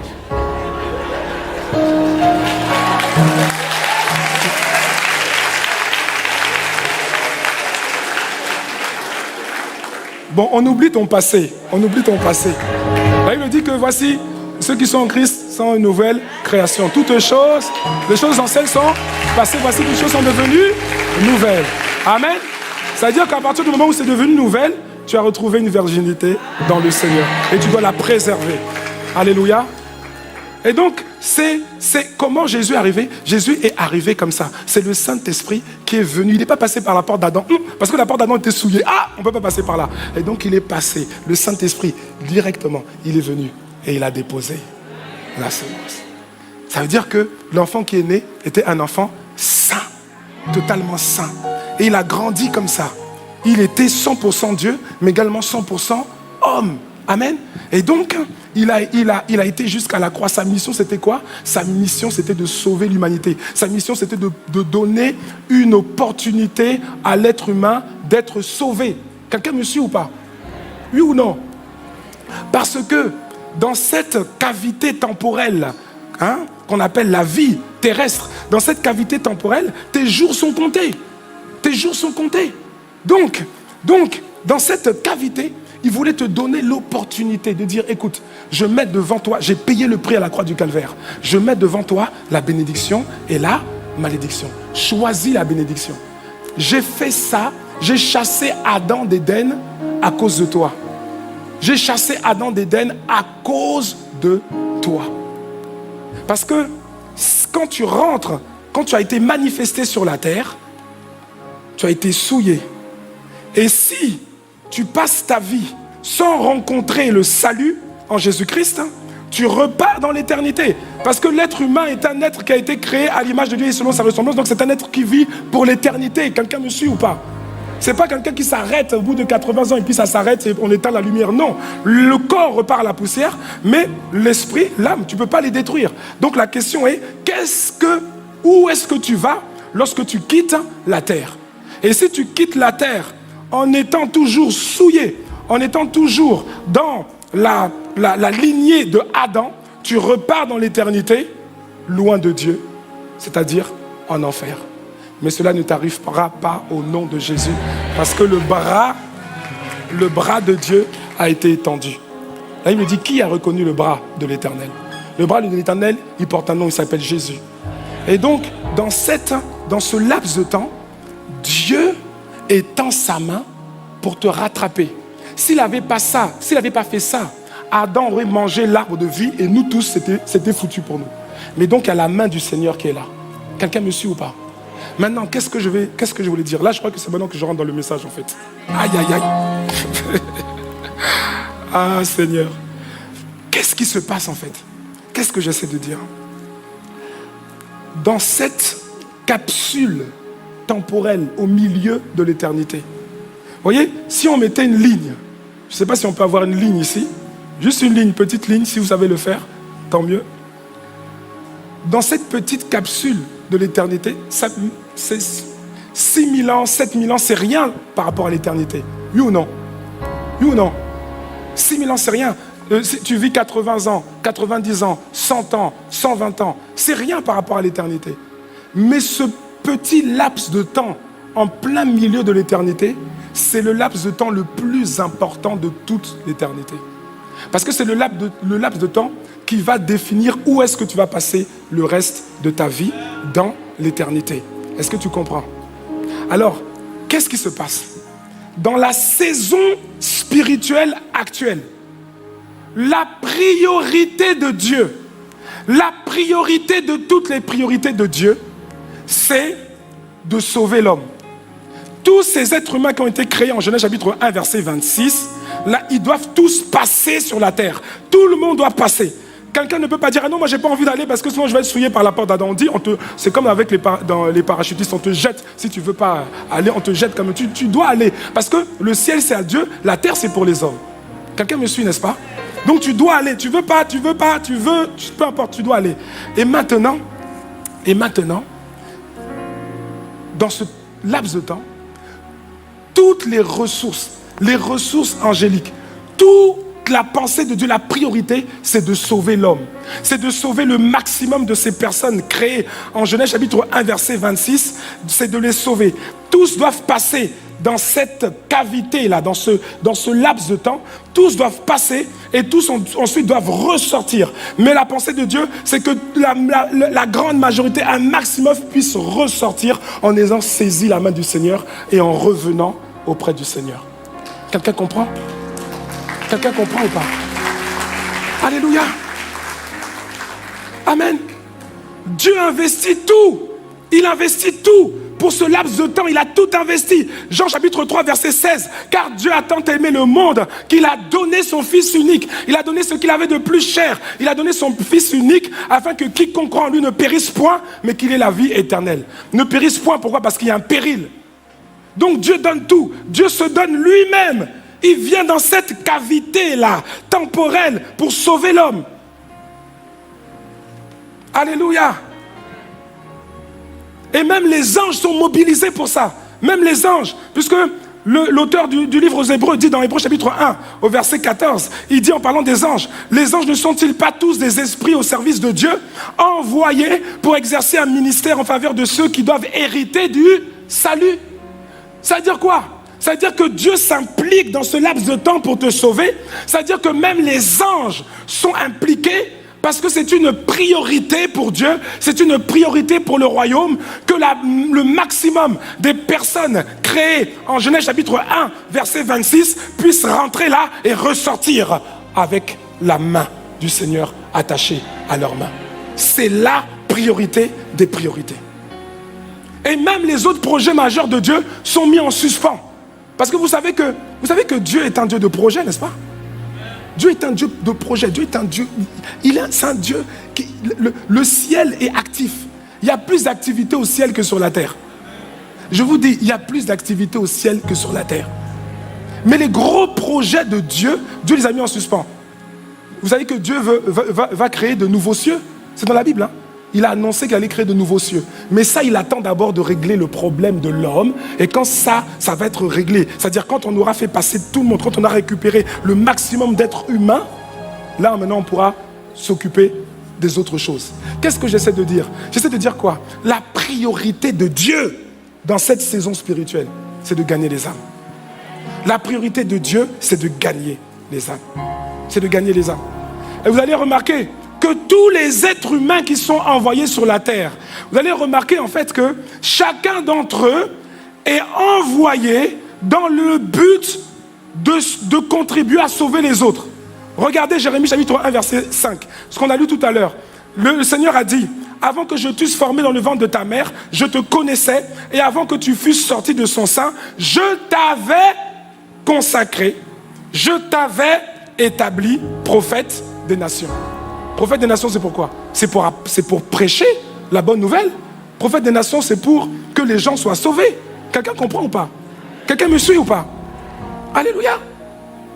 Bon, on oublie ton passé. On oublie ton passé. La Bible dit que voici, ceux qui sont en Christ sont une nouvelle création. Toutes choses, les choses anciennes sont passées. Voici, les choses sont devenues nouvelles. Amen. C'est-à-dire qu'à partir du moment où c'est devenu nouvelle, tu as retrouvé une virginité dans le Seigneur. Et tu dois la préserver. Alléluia. Et donc, c'est comment Jésus est arrivé. Jésus est arrivé comme ça. C'est le Saint-Esprit qui est venu. Il n'est pas passé par la porte d'Adam. Parce que la porte d'Adam était souillée. Ah, on ne peut pas passer par là. Et donc, il est passé. Le Saint-Esprit, directement, il est venu. Et il a déposé la semence. Ça veut dire que l'enfant qui est né était un enfant saint. Totalement saint. Et il a grandi comme ça. Il était 100% Dieu, mais également 100% homme. Amen. Et donc, il a été jusqu'à la croix. Sa mission, c'était quoi? Sa mission, c'était de sauver l'humanité. Sa mission, c'était de donner une opportunité à l'être humain d'être sauvé. Quelqu'un me suit ou pas? Oui ou non? Parce que dans cette cavité temporelle, qu'on appelle la vie terrestre, dans cette cavité temporelle, tes jours sont comptés. Tes jours sont comptés. Donc, dans cette cavité, il voulait te donner l'opportunité de dire, écoute, je mets devant toi, j'ai payé le prix à la croix du calvaire. Je mets devant toi la bénédiction et la malédiction. Choisis la bénédiction. J'ai fait ça, j'ai chassé Adam d'Éden à cause de toi. J'ai chassé Adam d'Éden à cause de toi. Parce que quand tu rentres, quand tu as été manifesté sur la terre, tu as été souillé. Et si tu passes ta vie sans rencontrer le salut en Jésus-Christ, tu repars dans l'éternité. Parce que l'être humain est un être qui a été créé à l'image de Dieu et selon sa ressemblance. Donc c'est un être qui vit pour l'éternité. Quelqu'un me suit ou pas? C'est pas quelqu'un qui s'arrête au bout de 80 ans et puis ça s'arrête et on éteint la lumière. Non, le corps repart à la poussière, mais l'esprit, l'âme, tu ne peux pas les détruire. Donc la question est, où est-ce que tu vas lorsque tu quittes la terre? Et si tu quittes la terre en étant toujours souillé, en étant toujours dans la lignée de Adam, tu repars dans l'éternité, loin de Dieu, c'est-à-dire en enfer. Mais cela ne t'arrivera pas au nom de Jésus, parce que le bras de Dieu a été étendu. Là, il me dit, qui a reconnu le bras de l'Éternel? Le bras de l'Éternel, il porte un nom, il s'appelle Jésus. Et donc, dans ce laps de temps, Dieu étend sa main pour te rattraper. S'il n'avait pas fait ça, Adam aurait mangé l'arbre de vie et nous tous, c'était foutu pour nous. Mais donc, il y a la main du Seigneur qui est là. Quelqu'un me suit ou pas? Maintenant, qu'est-ce que je voulais dire? Là, je crois que c'est maintenant que je rentre dans le message, en fait. Aïe, aïe, aïe. Ah, Seigneur. Qu'est-ce qui se passe, en fait? Qu'est-ce que j'essaie de dire? Dans cette capsule temporelle au milieu de l'éternité. Vous voyez, si on mettait une ligne, je ne sais pas si on peut avoir une ligne ici, juste une ligne, petite ligne, si vous savez le faire, tant mieux. Dans cette petite capsule de l'éternité, 6 000 ans, 7 000 ans, c'est rien par rapport à l'éternité. Oui ou non? Oui ou non? 6 000 ans, c'est rien. Si tu vis 80 ans, 90 ans, 100 ans, 120 ans, c'est rien par rapport à l'éternité. Mais ce petit laps de temps en plein milieu de l'éternité, c'est le laps de temps le plus important de toute l'éternité. Parce que c'est le laps de temps qui va définir où est-ce que tu vas passer le reste de ta vie dans l'éternité. Est-ce que tu comprends? Alors, qu'est-ce qui se passe? Dans la saison spirituelle actuelle, la priorité de Dieu, la priorité de toutes les priorités de Dieu, c'est de sauver l'homme. Tous ces êtres humains qui ont été créés en Genèse chapitre 1, verset 26, là, ils doivent tous passer sur la terre. Tout le monde doit passer. Quelqu'un ne peut pas dire, ah non, moi j'ai pas envie d'aller parce que sinon je vais être souillé par la porte d'Adam. On dit, c'est comme avec dans les parachutistes, on te jette. Si tu veux pas aller, on te jette comme tu dois aller. Parce que le ciel c'est à Dieu, la terre c'est pour les hommes. Quelqu'un me suit, n'est-ce pas? Donc tu dois aller. Tu veux, peu importe, tu dois aller. Et maintenant, dans ce laps de temps, toutes les ressources angéliques, toute la pensée de Dieu, la priorité, c'est de sauver l'homme. C'est de sauver le maximum de ces personnes créées en Genèse chapitre 1, verset 26. C'est de les sauver. Tous doivent passer dans cette cavité-là, dans ce laps de temps. Tous doivent passer et tous ensuite doivent ressortir. Mais la pensée de Dieu, c'est que la grande majorité, un maximum, puisse ressortir en ayant saisi la main du Seigneur et en revenant auprès du Seigneur. Quelqu'un comprend? Quelqu'un comprend ou pas? Alléluia. Amen. Dieu investit tout. Il investit tout. Pour ce laps de temps, il a tout investi. Jean chapitre 3, verset 16. Car Dieu a tant aimé le monde qu'il a donné son Fils unique. Il a donné ce qu'il avait de plus cher. Il a donné son Fils unique afin que quiconque croit en lui ne périsse point, mais qu'il ait la vie éternelle. Ne périsse point, pourquoi? Parce qu'il y a un péril. Donc Dieu donne tout. Dieu se donne lui-même. Il vient dans cette cavité-là, temporelle, pour sauver l'homme. Alléluia. Et même les anges sont mobilisés pour ça. Même les anges. Puisque l'auteur du livre aux Hébreux dit dans Hébreux chapitre 1, au verset 14, il dit en parlant des anges, les anges ne sont-ils pas tous des esprits au service de Dieu, envoyés pour exercer un ministère en faveur de ceux qui doivent hériter du salut? Ça veut dire quoi? Ça veut dire que Dieu s'implique dans ce laps de temps pour te sauver. Ça veut dire que même les anges sont impliqués parce que c'est une priorité pour Dieu, c'est une priorité pour le royaume, que le maximum des personnes créées en Genèse chapitre 1, verset 26, puissent rentrer là et ressortir avec la main du Seigneur attachée à leurs mains. C'est la priorité des priorités. Et même les autres projets majeurs de Dieu sont mis en suspens. Parce que vous savez que Dieu est un Dieu de projet, n'est-ce pas? Dieu est un Dieu de projet. Dieu est un Dieu. C'est un Dieu qui. Le ciel est actif. Il y a plus d'activité au ciel que sur la terre. Je vous dis, il y a plus d'activité au ciel que sur la terre. Mais les gros projets de Dieu, Dieu les a mis en suspens. Vous savez que Dieu va créer de nouveaux cieux. C'est dans la Bible, hein? Il a annoncé qu'il allait créer de nouveaux cieux. Mais ça, il attend d'abord de régler le problème de l'homme. Et quand ça va être réglé, c'est-à-dire quand on aura fait passer tout le monde, quand on a récupéré le maximum d'êtres humains, là, maintenant, on pourra s'occuper des autres choses. Qu'est-ce que j'essaie de dire? J'essaie de dire quoi? La priorité de Dieu dans cette saison spirituelle, c'est de gagner les âmes. La priorité de Dieu, c'est de gagner les âmes. C'est de gagner les âmes. Et vous allez remarquer que tous les êtres humains qui sont envoyés sur la terre, vous allez remarquer en fait que chacun d'entre eux est envoyé dans le but de contribuer à sauver les autres. Regardez Jérémie chapitre 1 verset 5, ce qu'on a lu tout à l'heure. Le Seigneur a dit: avant que je t'eusse formé dans le ventre de ta mère, je te connaissais, et avant que tu fusses sorti de son sein, je t'avais consacré, je t'avais établi prophète des nations. Prophète des nations, c'est pourquoi? C'est pour prêcher la bonne nouvelle. Prophète des nations, c'est pour que les gens soient sauvés. Quelqu'un comprend ou pas? Quelqu'un me suit ou pas? Alléluia.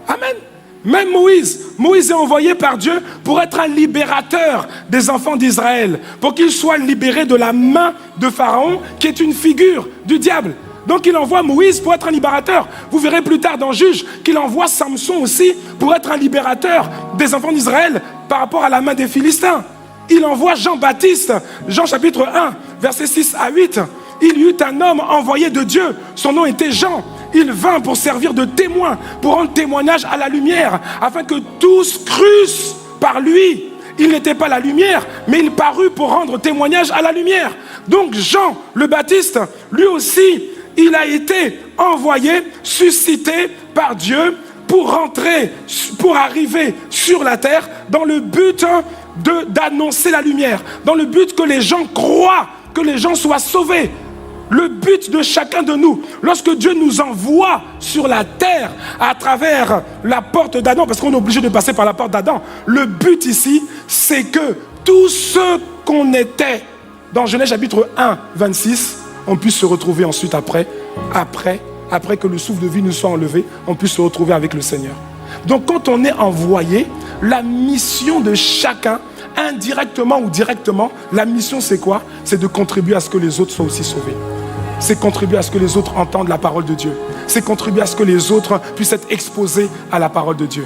Amen. Même Moïse est envoyé par Dieu pour être un libérateur des enfants d'Israël, pour qu'ils soient libérés de la main de Pharaon, qui est une figure du diable. Donc il envoie Moïse pour être un libérateur. Vous verrez plus tard dans Juge qu'il envoie Samson aussi pour être un libérateur des enfants d'Israël par rapport à la main des Philistins. Il envoie Jean-Baptiste, Jean chapitre 1, versets 6 à 8. Il y eut un homme envoyé de Dieu, son nom était Jean. Il vint pour servir de témoin, pour rendre témoignage à la lumière, afin que tous crussent par lui. Il n'était pas la lumière, mais il parut pour rendre témoignage à la lumière. Donc Jean le Baptiste, lui aussi, il a été envoyé, suscité par Dieu pour rentrer, pour arriver sur la terre dans le but d'annoncer la lumière, dans le but que les gens croient, que les gens soient sauvés. Le but de chacun de nous, lorsque Dieu nous envoie sur la terre à travers la porte d'Adam, parce qu'on est obligé de passer par la porte d'Adam, le but ici, c'est que tous ceux qu'on était dans Genèse chapitre 1, 26, on puisse se retrouver ensuite après que le souffle de vie nous soit enlevé, on puisse se retrouver avec le Seigneur. Donc quand on est envoyé, la mission de chacun, indirectement ou directement, la mission c'est quoi? C'est de contribuer à ce que les autres soient aussi sauvés. C'est contribuer à ce que les autres entendent la parole de Dieu. C'est contribuer à ce que les autres puissent être exposés à la parole de Dieu.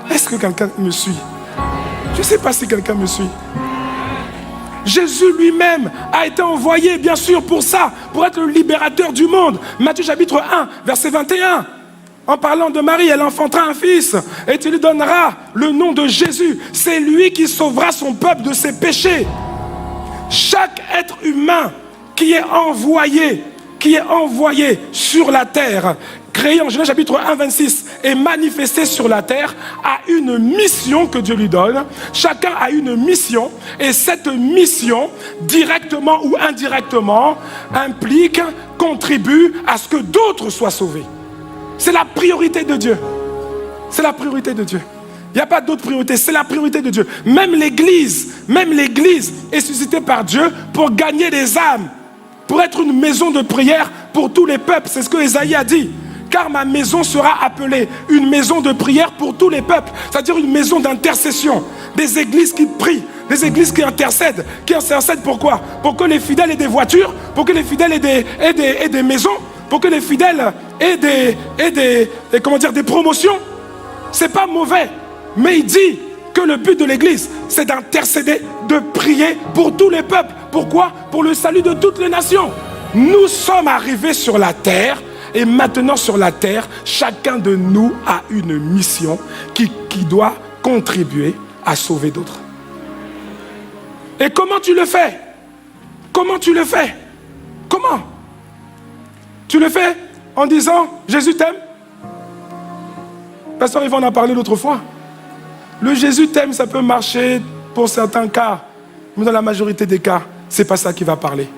Est-ce que quelqu'un me suit? Je ne sais pas si quelqu'un me suit. Jésus lui-même a été envoyé, bien sûr, pour ça, pour être le libérateur du monde. Matthieu chapitre 1, verset 21. En parlant de Marie, elle enfantera un fils et tu lui donneras le nom de Jésus. C'est lui qui sauvera son peuple de ses péchés. Chaque être humain qui est envoyé sur la terre, créé en Genèse chapitre 1, 26, et manifesté sur la terre, a une mission que Dieu lui donne. Chacun a une mission, et cette mission, directement ou indirectement, implique, contribue à ce que d'autres soient sauvés. C'est la priorité de Dieu. C'est la priorité de Dieu. Il n'y a pas d'autre priorité, c'est la priorité de Dieu. Même l'Église est suscitée par Dieu pour gagner des âmes, pour être une maison de prière pour tous les peuples. C'est ce que Ésaïe a dit. Car ma maison sera appelée une maison de prière pour tous les peuples. C'est-à-dire une maison d'intercession. Des églises qui prient, des églises qui intercèdent. Qui intercèdent pourquoi? Pour que les fidèles aient des voitures, pour que les fidèles aient des maisons, pour que les fidèles aient des promotions. C'est pas mauvais. Mais il dit que le but de l'église, c'est d'intercéder, de prier pour tous les peuples. Pourquoi? Pour le salut de toutes les nations. Nous sommes arrivés sur la terre. Et maintenant sur la terre, chacun de nous a une mission qui doit contribuer à sauver d'autres. Et comment tu le fais? Comment tu le fais? Comment? Tu le fais en disant « Jésus t'aime » Pasteur Yvan en a parlé l'autre fois. Le Jésus t'aime, ça peut marcher pour certains cas. Mais dans la majorité des cas, ce n'est pas ça qui va parler.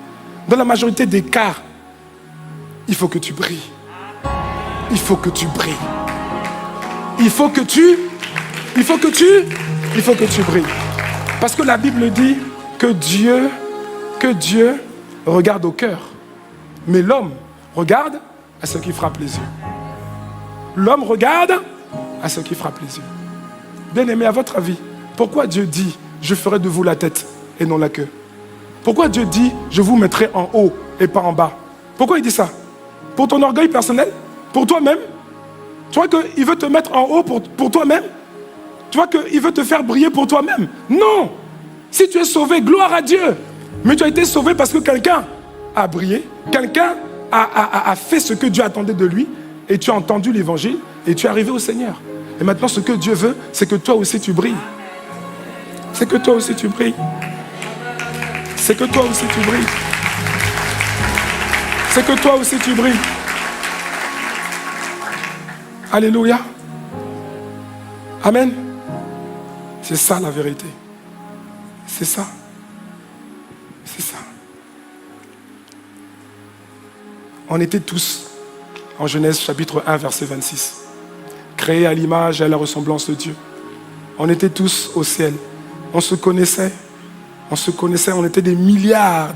Dans la majorité des cas, il faut que tu brilles. Il faut que tu brilles. Il faut que tu brilles. Parce que la Bible dit que Dieu regarde au cœur. Mais l'homme regarde à ce qui frappe les yeux. L'homme regarde à ce qui frappe les yeux. Bien-aimé, à votre avis, pourquoi Dieu dit « Je ferai de vous la tête et non la queue » Pourquoi Dieu dit « Je vous mettrai en haut et pas en bas » Pourquoi il dit ça? Pour ton orgueil personnel? Pour toi-même? Tu vois qu'il veut te mettre en haut pour toi-même? Tu vois qu'il veut te faire briller pour toi-même? Non! Si tu es sauvé, gloire à Dieu! Mais tu as été sauvé parce que quelqu'un a brillé, quelqu'un a fait ce que Dieu attendait de lui, et tu as entendu l'évangile, et tu es arrivé au Seigneur. Et maintenant, ce que Dieu veut, c'est que toi aussi tu brilles. C'est que toi aussi tu brilles. C'est que toi aussi tu brilles. C'est que toi aussi tu brilles. Alléluia. Amen. C'est ça la vérité. C'est ça. C'est ça. On était tous en Genèse chapitre 1 verset 26. Créés à l'image et à la ressemblance de Dieu. On était tous au ciel. On se connaissait. On était des milliards.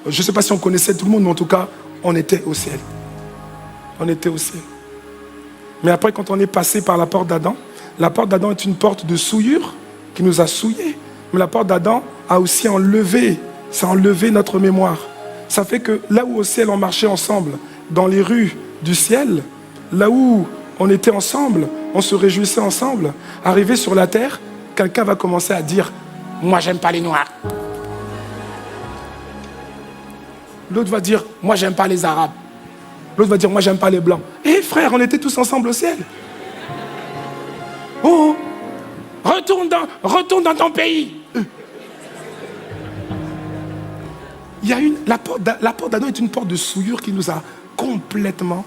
Je ne sais pas si on connaissait tout le monde, mais en tout cas, on était au ciel. On était au ciel. Mais après, quand on est passé par la porte d'Adam est une porte de souillure qui nous a souillés. Mais la porte d'Adam a aussi enlevé, ça a enlevé notre mémoire. Ça fait que là où au ciel on marchait ensemble, dans les rues du ciel, là où on était ensemble, on se réjouissait ensemble, arrivé sur la terre, quelqu'un va commencer à dire « Moi, j'aime pas les noirs ». L'autre va dire « Moi, j'aime pas les arabes ». L'autre va dire « Moi, j'aime pas les blancs ». Eh frère, on était tous ensemble au ciel. Oh, retourne dans ton pays. La porte d'Adam est une porte de souillure qui nous a complètement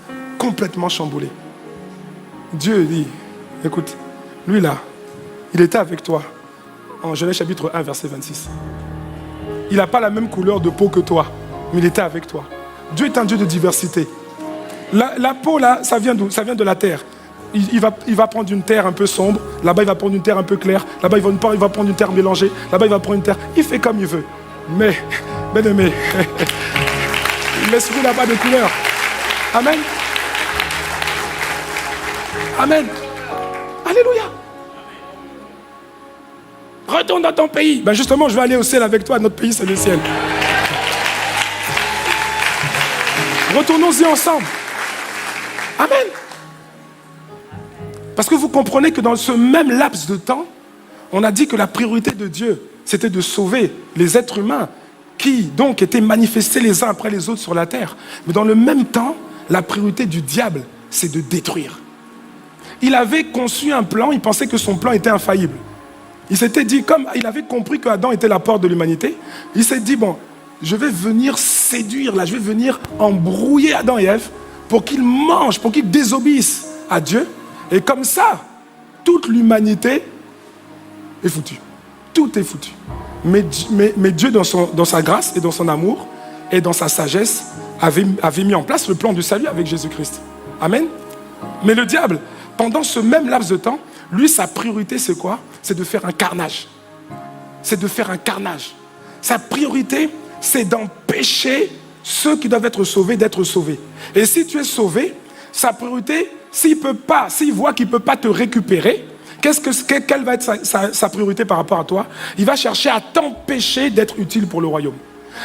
chamboulés. Dieu dit, écoute, lui là, il était avec toi. En Genèse chapitre 1, verset 26. Il n'a pas la même couleur de peau que toi, mais il était avec toi. Dieu est un Dieu de diversité. La peau là, ça vient d'où? Ça vient de la terre. Il va prendre une terre un peu sombre, là-bas il va prendre une terre un peu claire, là-bas il va prendre une terre mélangée, là-bas il va prendre une terre. Il fait comme il veut. Mais, bien aimé, l'esprit n'a pas de couleur. Amen. Amen. Alléluia. Retourne dans ton pays. Ben justement, je vais aller au ciel avec toi. Notre pays, c'est le ciel. Retournons-y ensemble. Amen. Parce que vous comprenez que dans ce même laps de temps, on a dit que la priorité de Dieu, c'était de sauver les êtres humains qui donc étaient manifestés les uns après les autres sur la terre. Mais dans le même temps, la priorité du diable, c'est de détruire. Il avait conçu un plan, il pensait que son plan était infaillible. Il s'était dit, comme il avait compris qu'Adam était la porte de l'humanité, il s'est dit, bon, je vais venir séduire, là, je vais venir embrouiller Adam et Ève pour qu'ils mangent, pour qu'ils désobéissent à Dieu. Et comme ça, toute l'humanité est foutue. Tout est foutu. Mais Dieu, dans sa grâce et dans son amour et dans sa sagesse, avait mis en place le plan du salut avec Jésus-Christ. Amen. Mais le diable, pendant ce même laps de temps, lui, sa priorité, c'est quoi? C'est de faire un carnage. C'est de faire un carnage. Sa priorité, c'est d'empêcher ceux qui doivent être sauvés d'être sauvés. Et si tu es sauvé, sa priorité, s'il voit qu'il ne peut pas te récupérer, quelle va être sa priorité par rapport à toi? Il va chercher à t'empêcher d'être utile pour le royaume.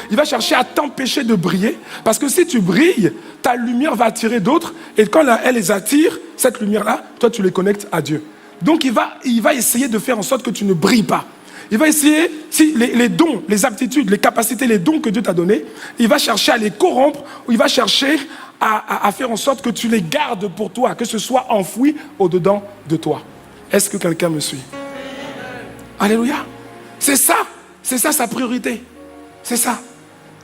Il va chercher à t'empêcher de briller, parce que si tu brilles, ta lumière va attirer d'autres, et quand elle les attire, cette lumière-là, toi tu les connectes à Dieu. Donc il va essayer de faire en sorte que tu ne brilles pas. Il va essayer, si les dons, les aptitudes, les capacités, les dons que Dieu t'a donnés, il va chercher à les corrompre, ou il va chercher à faire en sorte que tu les gardes pour toi, que ce soit enfoui au-dedans de toi. Est-ce que quelqu'un me suit? Alléluia. C'est ça sa priorité. C'est ça.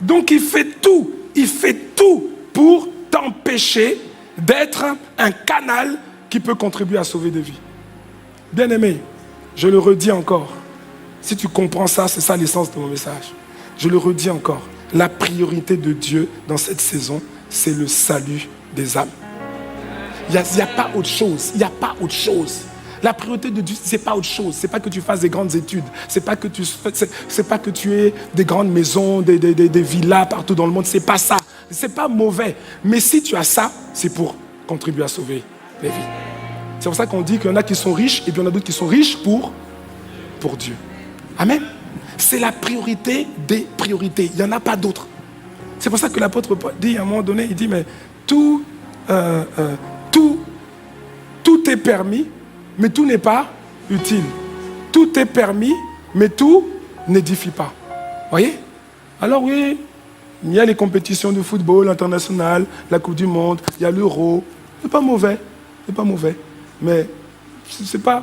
Donc il fait tout pour t'empêcher d'être un canal qui peut contribuer à sauver des vies. Bien-aimé, je le redis encore. Si tu comprends ça, c'est ça l'essence de mon message. Je le redis encore. La priorité de Dieu dans cette saison, c'est le salut des âmes. Il n'y a pas autre chose. Il n'y a pas autre chose. La priorité de Dieu, ce n'est pas autre chose. Ce n'est pas que tu fasses des grandes études. Ce n'est pas que tu aies des grandes maisons, des villas partout dans le monde. Ce n'est pas ça. Ce n'est pas mauvais. Mais si tu as ça, c'est pour contribuer à sauver les vies. C'est pour ça qu'on dit qu'il y en a qui sont riches et puis il y en a d'autres qui sont riches pour Dieu. Amen. C'est la priorité des priorités. Il n'y en a pas d'autres. C'est pour ça que l'apôtre Paul dit à un moment donné, il dit, mais tout est permis, mais tout n'est pas utile. Tout est permis, mais tout n'édifie pas. Voyez? Alors oui, il y a les compétitions de football international, la Coupe du Monde, il y a l'Euro. C'est pas mauvais, mais c'est pas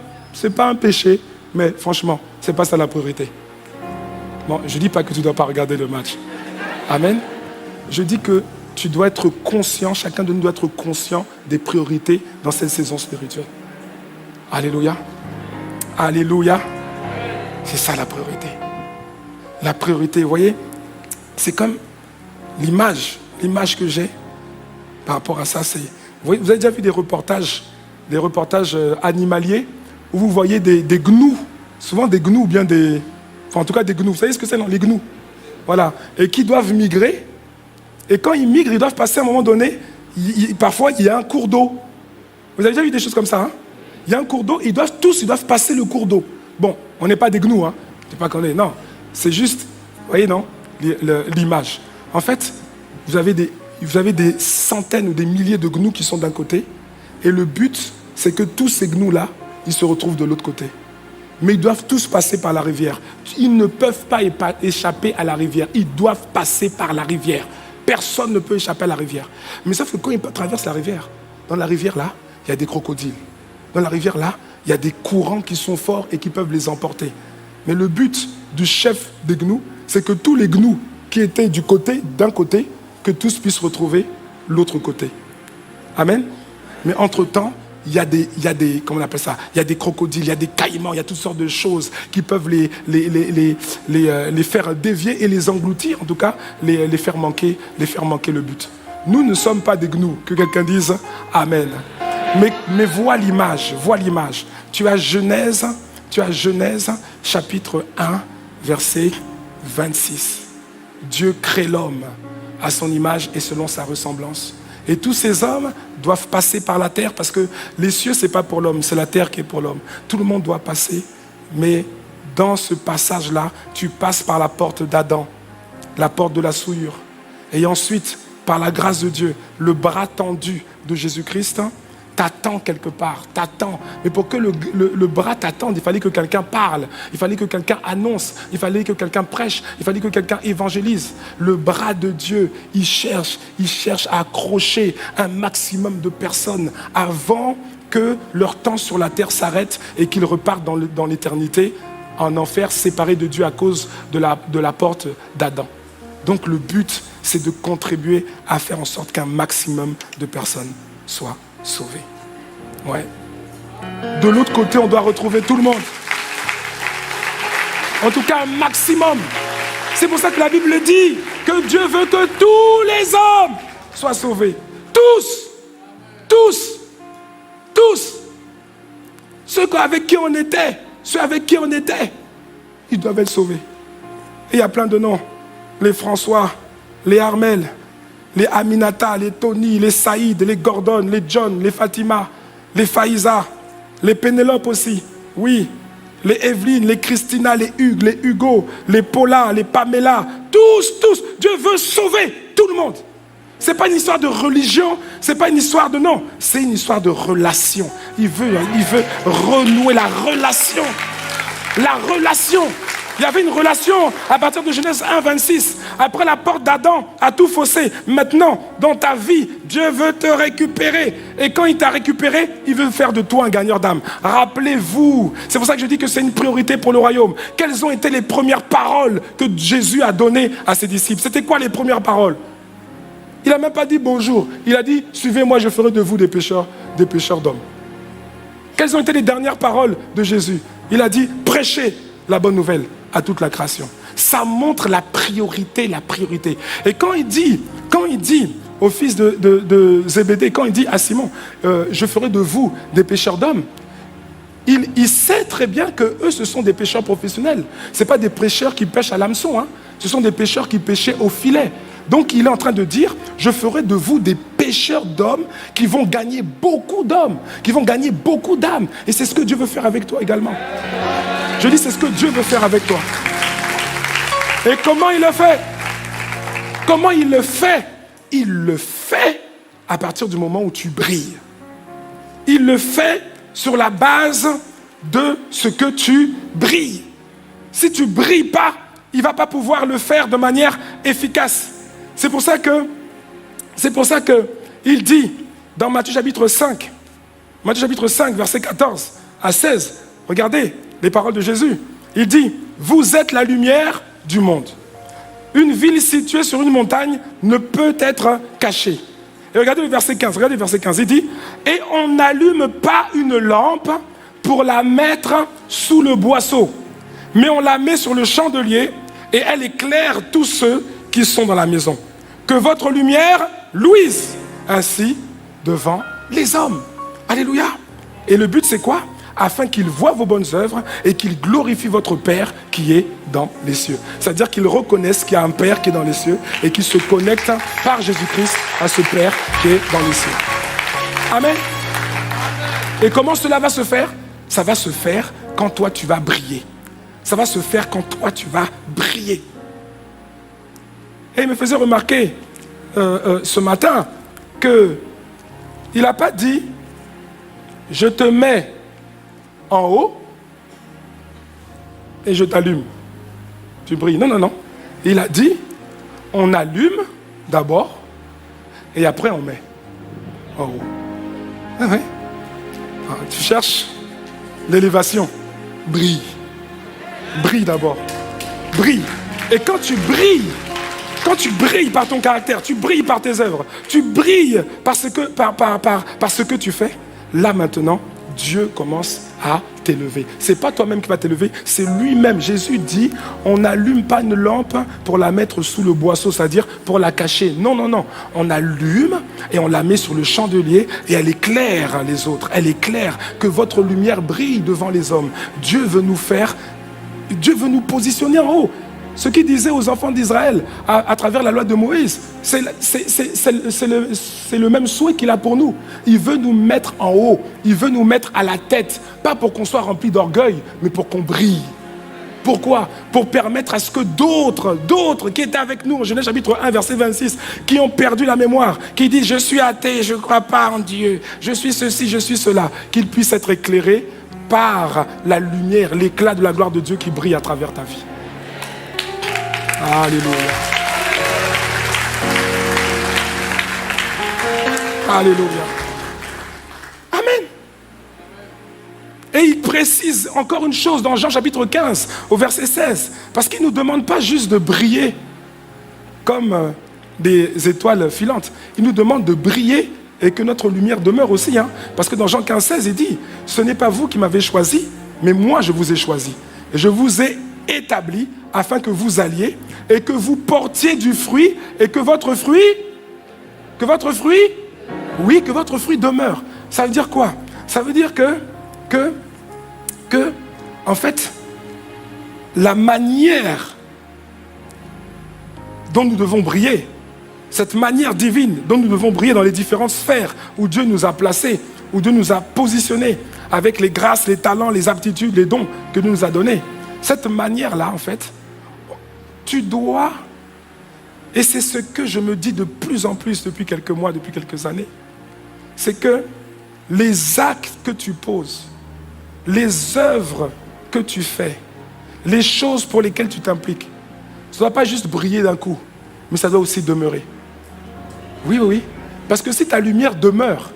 un péché, mais franchement, c'est pas ça la priorité. Bon, je dis pas que tu dois pas regarder le match. Amen. Je dis que tu dois être conscient, chacun de nous doit être conscient des priorités dans cette saison spirituelle. Alléluia. Alléluia. C'est ça la priorité. La priorité, vous voyez, c'est comme l'image que j'ai par rapport à ça. Vous avez déjà vu des reportages animaliers où vous voyez des gnous, souvent des gnous ou bien en tout cas des gnous. Vous savez ce que c'est, non? Les gnous. Voilà. Et qui doivent migrer. Et quand ils migrent, ils doivent passer à un moment donné, parfois il y a un cours d'eau. Vous avez déjà vu des choses comme ça, hein? Il y a un cours d'eau, ils doivent passer le cours d'eau. Bon, on n'est pas des gnous, hein. Je ne dis pas qu'on est, non. C'est juste, vous voyez, non, l'image. En fait, vous avez des centaines ou des milliers de gnous qui sont d'un côté, et le but, c'est que tous ces gnous-là, ils se retrouvent de l'autre côté. Mais ils doivent tous passer par la rivière. Ils ne peuvent pas échapper à la rivière. Ils doivent passer par la rivière. Personne ne peut échapper à la rivière. Mais sauf que quand ils traversent la rivière, dans la rivière là, il y a des crocodiles. Dans la rivière là, il y a des courants qui sont forts et qui peuvent les emporter. Mais le but du chef des gnous, c'est que tous les gnous qui étaient d'un côté, que tous puissent retrouver l'autre côté. Amen. Mais entre-temps, il y a des, comment on appelle ça? Il y a des crocodiles, il y a des caïmans, il y a toutes sortes de choses qui peuvent les faire dévier et les engloutir, en tout cas, les faire manquer le but. Nous ne sommes pas des gnous, que quelqu'un dise Amen. Mais vois l'image. Tu as Genèse chapitre 1, verset 26. Dieu crée l'homme à son image et selon sa ressemblance. Et tous ces hommes doivent passer par la terre parce que les cieux, ce n'est pas pour l'homme, c'est la terre qui est pour l'homme. Tout le monde doit passer, mais dans ce passage-là, tu passes par la porte d'Adam, la porte de la souillure. Et ensuite, par la grâce de Dieu, le bras tendu de Jésus-Christ t'attend quelque part, t'attend. Mais pour que le bras t'attende, il fallait que quelqu'un parle, il fallait que quelqu'un annonce, il fallait que quelqu'un prêche, il fallait que quelqu'un évangélise. Le bras de Dieu, il cherche à accrocher un maximum de personnes avant que leur temps sur la terre s'arrête et qu'ils repartent dans l'éternité en enfer, séparés de Dieu à cause de la porte d'Adam. Donc le but, c'est de contribuer à faire en sorte qu'un maximum de personnes soient sauvées. Ouais. De l'autre côté, on doit retrouver tout le monde. En tout cas, un maximum. C'est pour ça que la Bible dit que Dieu veut que tous les hommes soient sauvés. Tous. Ceux avec qui on était, ils doivent être sauvés. Et il y a plein de noms. Les François, les Armel, les Aminata, les Tony, les Saïd, les Gordon, les John, les Fatima, les Faïza, les Pénélope aussi. Oui, les Evelyne, les Christina, les Hugues, les Hugo, les Paula, les Pamela. Tous. Dieu veut sauver tout le monde. Ce n'est pas une histoire de religion, ce n'est pas une histoire de non. C'est une histoire de relation. Il veut renouer la relation. La relation. Il y avait une relation à partir de Genèse 1, 26. Après la porte d'Adam a tout faussé. Maintenant, dans ta vie, Dieu veut te récupérer. Et quand il t'a récupéré, il veut faire de toi un gagneur d'âme. Rappelez-vous, c'est pour ça que je dis que c'est une priorité pour le royaume. Quelles ont été les premières paroles que Jésus a données à ses disciples? C'était quoi les premières paroles? Il n'a même pas dit bonjour. Il a dit, suivez-moi, je ferai de vous des pécheurs d'hommes. Quelles ont été les dernières paroles de Jésus? Il a dit, prêchez la bonne nouvelle à toute la création. Ça montre la priorité. Et quand il dit au fils de Zébédée, quand il dit à Simon, je ferai de vous des pêcheurs d'hommes, il sait très bien que eux, ce sont des pêcheurs professionnels. Ce n'est pas des pêcheurs qui pêchent à l'hameçon, hein. Ce sont des pêcheurs qui pêchaient au filet. Donc il est en train de dire, je ferai de vous des pêcheurs d'hommes qui vont gagner beaucoup d'hommes, qui vont gagner beaucoup d'âmes. Et c'est ce que Dieu veut faire avec toi également. Je dis, c'est ce que Dieu veut faire avec toi. Et comment il le fait? Comment il le fait? Il le fait à partir du moment où tu brilles. Il le fait sur la base de ce que tu brilles. Si tu ne brilles pas, il ne va pas pouvoir le faire de manière efficace. C'est pour ça que il dit dans Matthieu chapitre 5, verset 14 à 16, regardez les paroles de Jésus. Il dit, vous êtes la lumière du monde. Une ville située sur une montagne ne peut être cachée. Et regardez le verset 15, il dit, et on n'allume pas une lampe pour la mettre sous le boisseau, mais on la met sur le chandelier et elle éclaire tous ceux qui sont dans la maison. Que votre lumière luise ainsi devant les hommes. Alléluia. Et le but c'est quoi? Afin qu'ils voient vos bonnes œuvres et qu'ils glorifient votre Père qui est dans les cieux. C'est-à-dire qu'ils reconnaissent qu'il y a un Père qui est dans les cieux et qu'ils se connectent par Jésus-Christ à ce Père qui est dans les cieux. Amen. Et comment cela va se faire? Ça va se faire quand toi tu vas briller. Ça va se faire quand toi tu vas briller. Et il me faisait remarquer ce matin qu'il n'a pas dit « Je te mets en haut et je t'allume. Tu brilles. » Non, non, non. Il a dit « On allume d'abord et après on met en haut. » Ah ouais. Ah, tu cherches l'élévation. Brille. Brille d'abord. Brille. Et quand tu brilles par ton caractère, tu brilles par tes œuvres, tu brilles par ce que tu fais, là maintenant, Dieu commence à t'élever. Ce n'est pas toi-même qui va t'élever, c'est lui-même. Jésus dit, on n'allume pas une lampe pour la mettre sous le boisseau, c'est-à-dire pour la cacher. Non, non, non. On allume et on la met sur le chandelier et elle éclaire les autres. Elle éclaire, que votre lumière brille devant les hommes. Dieu veut nous positionner en haut. Ce qu'il disait aux enfants d'Israël à travers la loi de Moïse, c'est le même souhait qu'il a pour nous. Il veut nous mettre en haut, il veut nous mettre à la tête, pas pour qu'on soit rempli d'orgueil, mais pour qu'on brille. Pourquoi? Pour permettre à ce que d'autres qui étaient avec nous, en Genèse chapitre 1, verset 26, qui ont perdu la mémoire, qui disent « Je suis athée, je ne crois pas en Dieu, je suis ceci, je suis cela », qu'ils puissent être éclairés par la lumière, l'éclat de la gloire de Dieu qui brille à travers ta vie. Alléluia. Alléluia. Amen. Et il précise encore une chose dans Jean chapitre 15, au verset 16. Parce qu'il ne nous demande pas juste de briller comme des étoiles filantes. Il nous demande de briller et que notre lumière demeure aussi. Parce que dans Jean 15, 16, il dit, ce n'est pas vous qui m'avez choisi, mais moi je vous ai choisi. Et je vous ai établi afin que vous alliez et que vous portiez du fruit et que votre fruit demeure. Ça veut dire quoi? Ça veut dire que en fait, la manière dont nous devons briller, cette manière divine dont nous devons briller dans les différentes sphères où Dieu nous a placés, où Dieu nous a positionnés, avec les grâces, les talents, les aptitudes, les dons que Dieu nous a donnés. Cette manière-là, en fait, tu dois, et c'est ce que je me dis de plus en plus depuis quelques mois, depuis quelques années, c'est que les actes que tu poses, les œuvres que tu fais, les choses pour lesquelles tu t'impliques, ça ne doit pas juste briller d'un coup, mais ça doit aussi demeurer. Oui, oui, oui. Parce que si ta lumière demeure,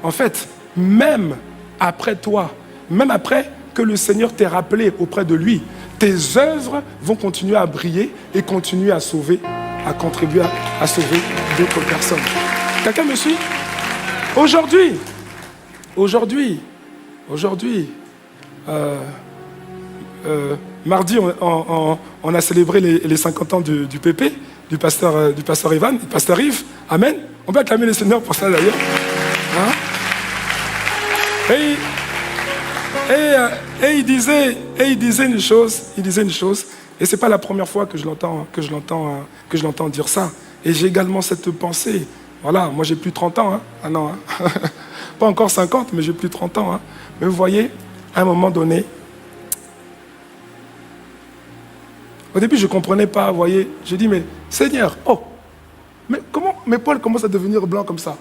en fait, même après toi, même après que le Seigneur t'ait rappelé auprès de lui, tes œuvres vont continuer à briller et continuer à sauver, à contribuer à sauver d'autres personnes. Quelqu'un me suit? Aujourd'hui, mardi, on a célébré les 50 ans du PP, du pasteur Ivan, du pasteur Yves. Amen. On peut acclamer le Seigneur pour ça d'ailleurs. Hein? Et il disait une chose, et c'est pas la première fois que je l'entends dire ça. Et j'ai également cette pensée. Voilà, moi j'ai plus de 30 ans, Ah non, pas encore 50, mais j'ai plus de 30 ans, Mais vous voyez, à un moment donné, au début je comprenais pas, vous voyez, j'ai dit mais Seigneur, mais comment mes poils commencent à devenir blancs comme ça?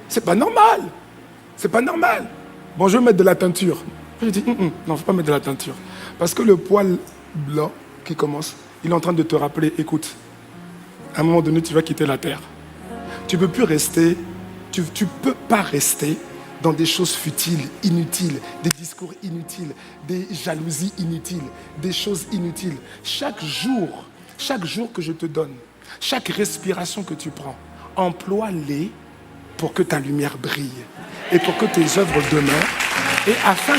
C'est pas normal. C'est pas normal. Bon, je vais mettre de la teinture. J'ai dit, non, il ne faut pas mettre de la teinture. Parce que le poil blanc qui commence, il est en train de te rappeler, écoute, à un moment donné, tu vas quitter la terre. Tu ne peux plus rester, tu peux pas rester dans des choses futiles, inutiles, des discours inutiles, des jalousies inutiles, des choses inutiles. Chaque jour que je te donne, chaque respiration que tu prends, emploie-les pour que ta lumière brille et pour que tes œuvres demeurent, et afin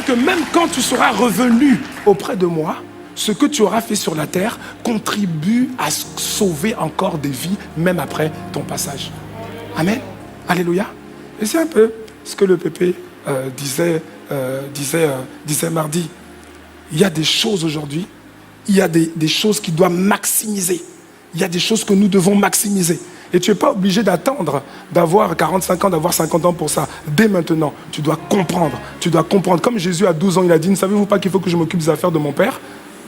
que même quand tu seras revenu auprès de moi, ce que tu auras fait sur la terre contribue à sauver encore des vies, même après ton passage. Amen. Alléluia. Et c'est un peu ce que le pépé disait mardi. Il y a des choses aujourd'hui, il y a des choses qui doivent maximiser. Il y a des choses que nous devons maximiser. Et tu n'es pas obligé d'attendre d'avoir 45 ans, d'avoir 50 ans pour ça. Dès maintenant, tu dois comprendre. Tu dois comprendre. Comme Jésus, à 12 ans, il a dit, ne savez-vous pas qu'il faut que je m'occupe des affaires de mon Père?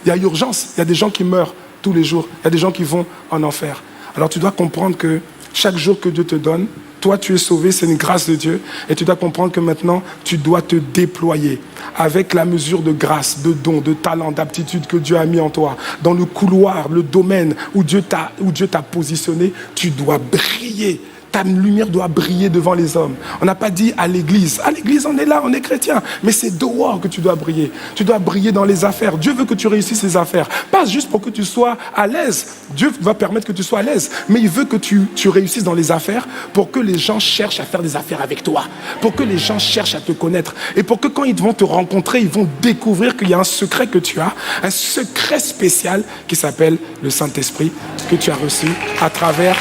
Il y a urgence. Il y a des gens qui meurent tous les jours. Il y a des gens qui vont en enfer. Alors tu dois comprendre que chaque jour que Dieu te donne, toi tu es sauvé, c'est une grâce de Dieu. Et tu dois comprendre que maintenant, tu dois te déployer avec la mesure de grâce, de don, de talent, d'aptitude que Dieu a mis en toi. Dans le couloir, le domaine où Dieu t'a positionné, tu dois briller. Ta lumière doit briller devant les hommes. On n'a pas dit à l'église. À l'église, on est là, on est chrétien. Mais c'est dehors que tu dois briller. Tu dois briller dans les affaires. Dieu veut que tu réussisses les affaires. Pas juste pour que tu sois à l'aise. Dieu va permettre que tu sois à l'aise. Mais il veut que tu réussisses dans les affaires pour que les gens cherchent à faire des affaires avec toi. Pour que les gens cherchent à te connaître. Et pour que quand ils vont te rencontrer, ils vont découvrir qu'il y a un secret que tu as. Un secret spécial qui s'appelle le Saint-Esprit que tu as reçu à travers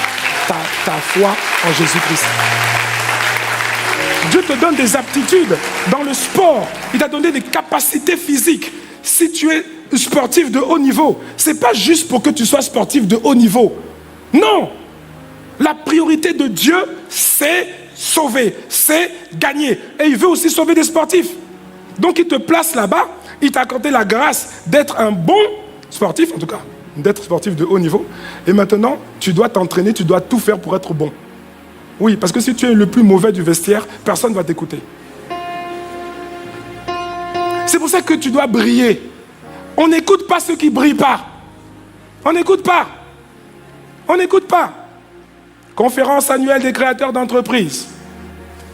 ta foi en Jésus-Christ. Dieu te donne des aptitudes dans le sport. Il t'a donné des capacités physiques. Si tu es sportif de haut niveau, ce n'est pas juste pour que tu sois sportif de haut niveau. Non. La priorité de Dieu, c'est sauver, c'est gagner. Et il veut aussi sauver des sportifs. Donc il te place là-bas, il t'a accordé la grâce d'être un bon sportif, en tout cas, d'être sportif de haut niveau. Et maintenant, tu dois t'entraîner, tu dois tout faire pour être bon. Oui, parce que si tu es le plus mauvais du vestiaire, personne ne va t'écouter. C'est pour ça que tu dois briller. On n'écoute pas ceux qui ne brillent pas. On n'écoute pas. On n'écoute pas. Conférence annuelle des créateurs d'entreprises.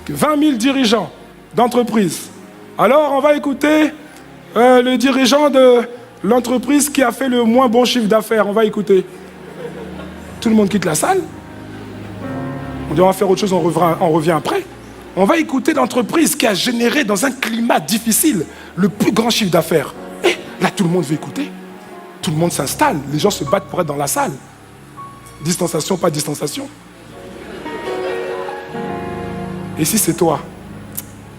20 000 dirigeants d'entreprises. Alors, on va écouter le dirigeant de l'entreprise qui a fait le moins bon chiffre d'affaires. On va écouter. Tout le monde quitte la salle. On dit on va faire autre chose, on revient après. On va écouter l'entreprise qui a généré dans un climat difficile le plus grand chiffre d'affaires. Et là, tout le monde veut écouter. Tout le monde s'installe. Les gens se battent pour être dans la salle. Distanciation, pas distanciation. Et si c'est toi?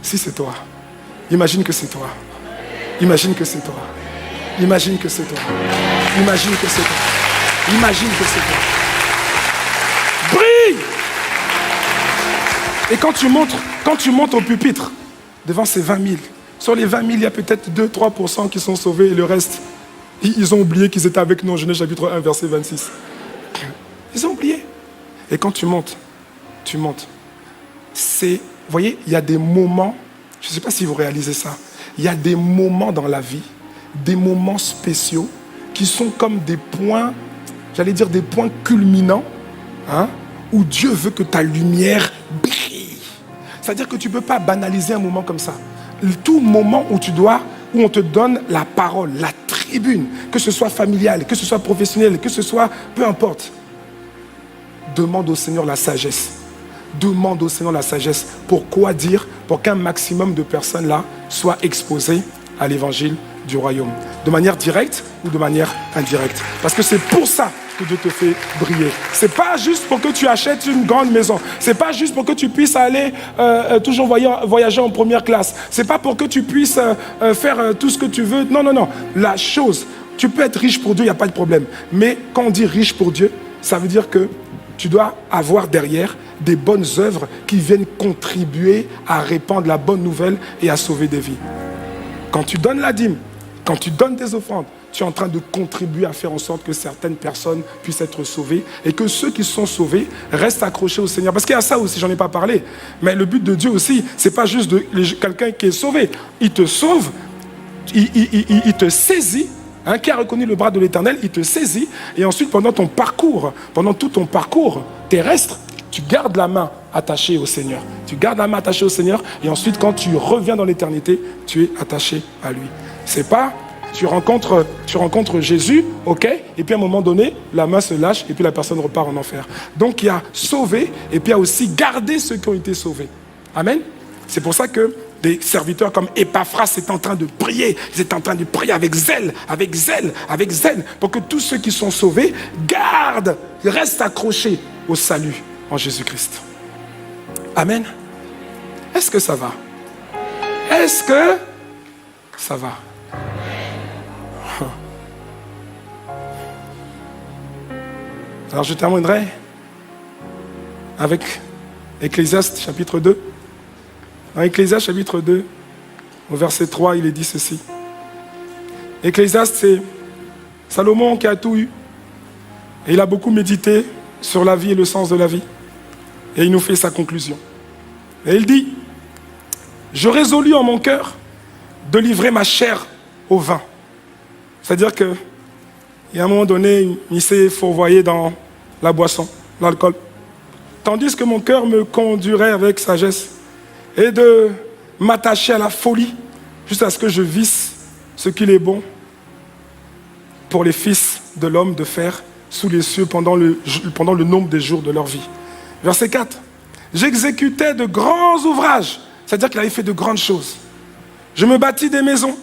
Si c'est toi, imagine que c'est toi. Imagine que c'est toi. Imagine que c'est toi. Imagine que c'est toi. Imagine que c'est toi. Brille! Et quand tu montes au pupitre, devant ces 20 000, sur les 20 000, il y a peut-être 2-3% qui sont sauvés et le reste, ils ont oublié qu'ils étaient avec nous en Genèse chapitre 1, verset 26. Ils ont oublié. Et quand tu montes, vous voyez, il y a des moments, je ne sais pas si vous réalisez ça, il y a des moments dans la vie, des moments spéciaux qui sont comme des points, j'allais dire des points culminants, où Dieu veut que ta lumière brille. C'est-à-dire que tu ne peux pas banaliser un moment comme ça. Tout moment où on te donne la parole, la tribune, que ce soit familial, que ce soit professionnel, que ce soit, peu importe. Demande au Seigneur la sagesse. Demande au Seigneur la sagesse. Pourquoi dire? Pour qu'un maximum de personnes là soient exposées à l'évangile du royaume. De manière directe ou de manière indirecte. Parce que c'est pour ça que Dieu te fait briller. C'est pas juste pour que tu achètes une grande maison. C'est pas juste pour que tu puisses aller toujours voyager en première classe. C'est pas pour que tu puisses faire tout ce que tu veux. Non, non, non. La chose, tu peux être riche pour Dieu, il n'y a pas de problème. Mais quand on dit riche pour Dieu, ça veut dire que tu dois avoir derrière des bonnes œuvres qui viennent contribuer à répandre la bonne nouvelle et à sauver des vies. Quand tu donnes la dîme, quand tu donnes tes offrandes, tu es en train de contribuer à faire en sorte que certaines personnes puissent être sauvées et que ceux qui sont sauvés restent accrochés au Seigneur. Parce qu'il y a ça aussi, j'en ai pas parlé. Mais le but de Dieu aussi, c'est pas juste quelqu'un qui est sauvé. Il te sauve, il te saisit, qui a reconnu le bras de l'Éternel, il te saisit. Et ensuite, pendant tout ton parcours terrestre, tu gardes la main attachée au Seigneur. Tu gardes la main attachée au Seigneur. Et ensuite, quand tu reviens dans l'éternité, tu es attaché à lui. C'est pas... Tu rencontres Jésus, ok, et puis à un moment donné, la main se lâche et puis la personne repart en enfer. Donc il y a sauvé et puis il y a aussi gardé ceux qui ont été sauvés. Amen. C'est pour ça que des serviteurs comme Épaphras étaient en train de prier. Ils étaient en train de prier avec zèle, pour que tous ceux qui sont sauvés restent accrochés au salut en Jésus-Christ. Amen. Est-ce que ça va? Est-ce que ça va? Alors je terminerai avec Ecclésiaste chapitre 2. Dans Ecclésiaste chapitre 2, au verset 3, il est dit ceci. Ecclésiaste, c'est Salomon qui a tout eu. Et il a beaucoup médité sur la vie et le sens de la vie. Et il nous fait sa conclusion. Et il dit, je résolus en mon cœur de livrer ma chair au vin. C'est-à-dire qu'il y a un moment donné, il s'est fourvoyé dans la boisson, l'alcool. Tandis que mon cœur me conduirait avec sagesse et de m'attacher à la folie jusqu'à ce que je visse ce qu'il est bon pour les fils de l'homme de faire sous les cieux pendant le nombre des jours de leur vie. Verset 4. J'exécutais de grands ouvrages, c'est-à-dire qu'il avait fait de grandes choses. Je me bâtis des maisons,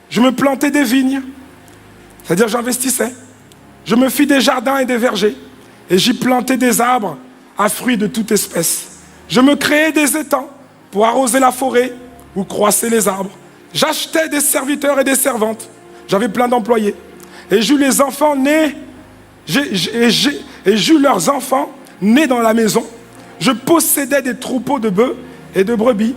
je me plantais des vignes, c'est-à-dire j'investissais. Je me fis des jardins et des vergers, et j'y plantais des arbres à fruits de toute espèce. Je me créais des étangs pour arroser la forêt où croissaient les arbres. J'achetais des serviteurs et des servantes. J'avais plein d'employés. Et j'eus les enfants nés, j'eus leurs enfants nés dans la maison. Je possédais des troupeaux de bœufs et de brebis,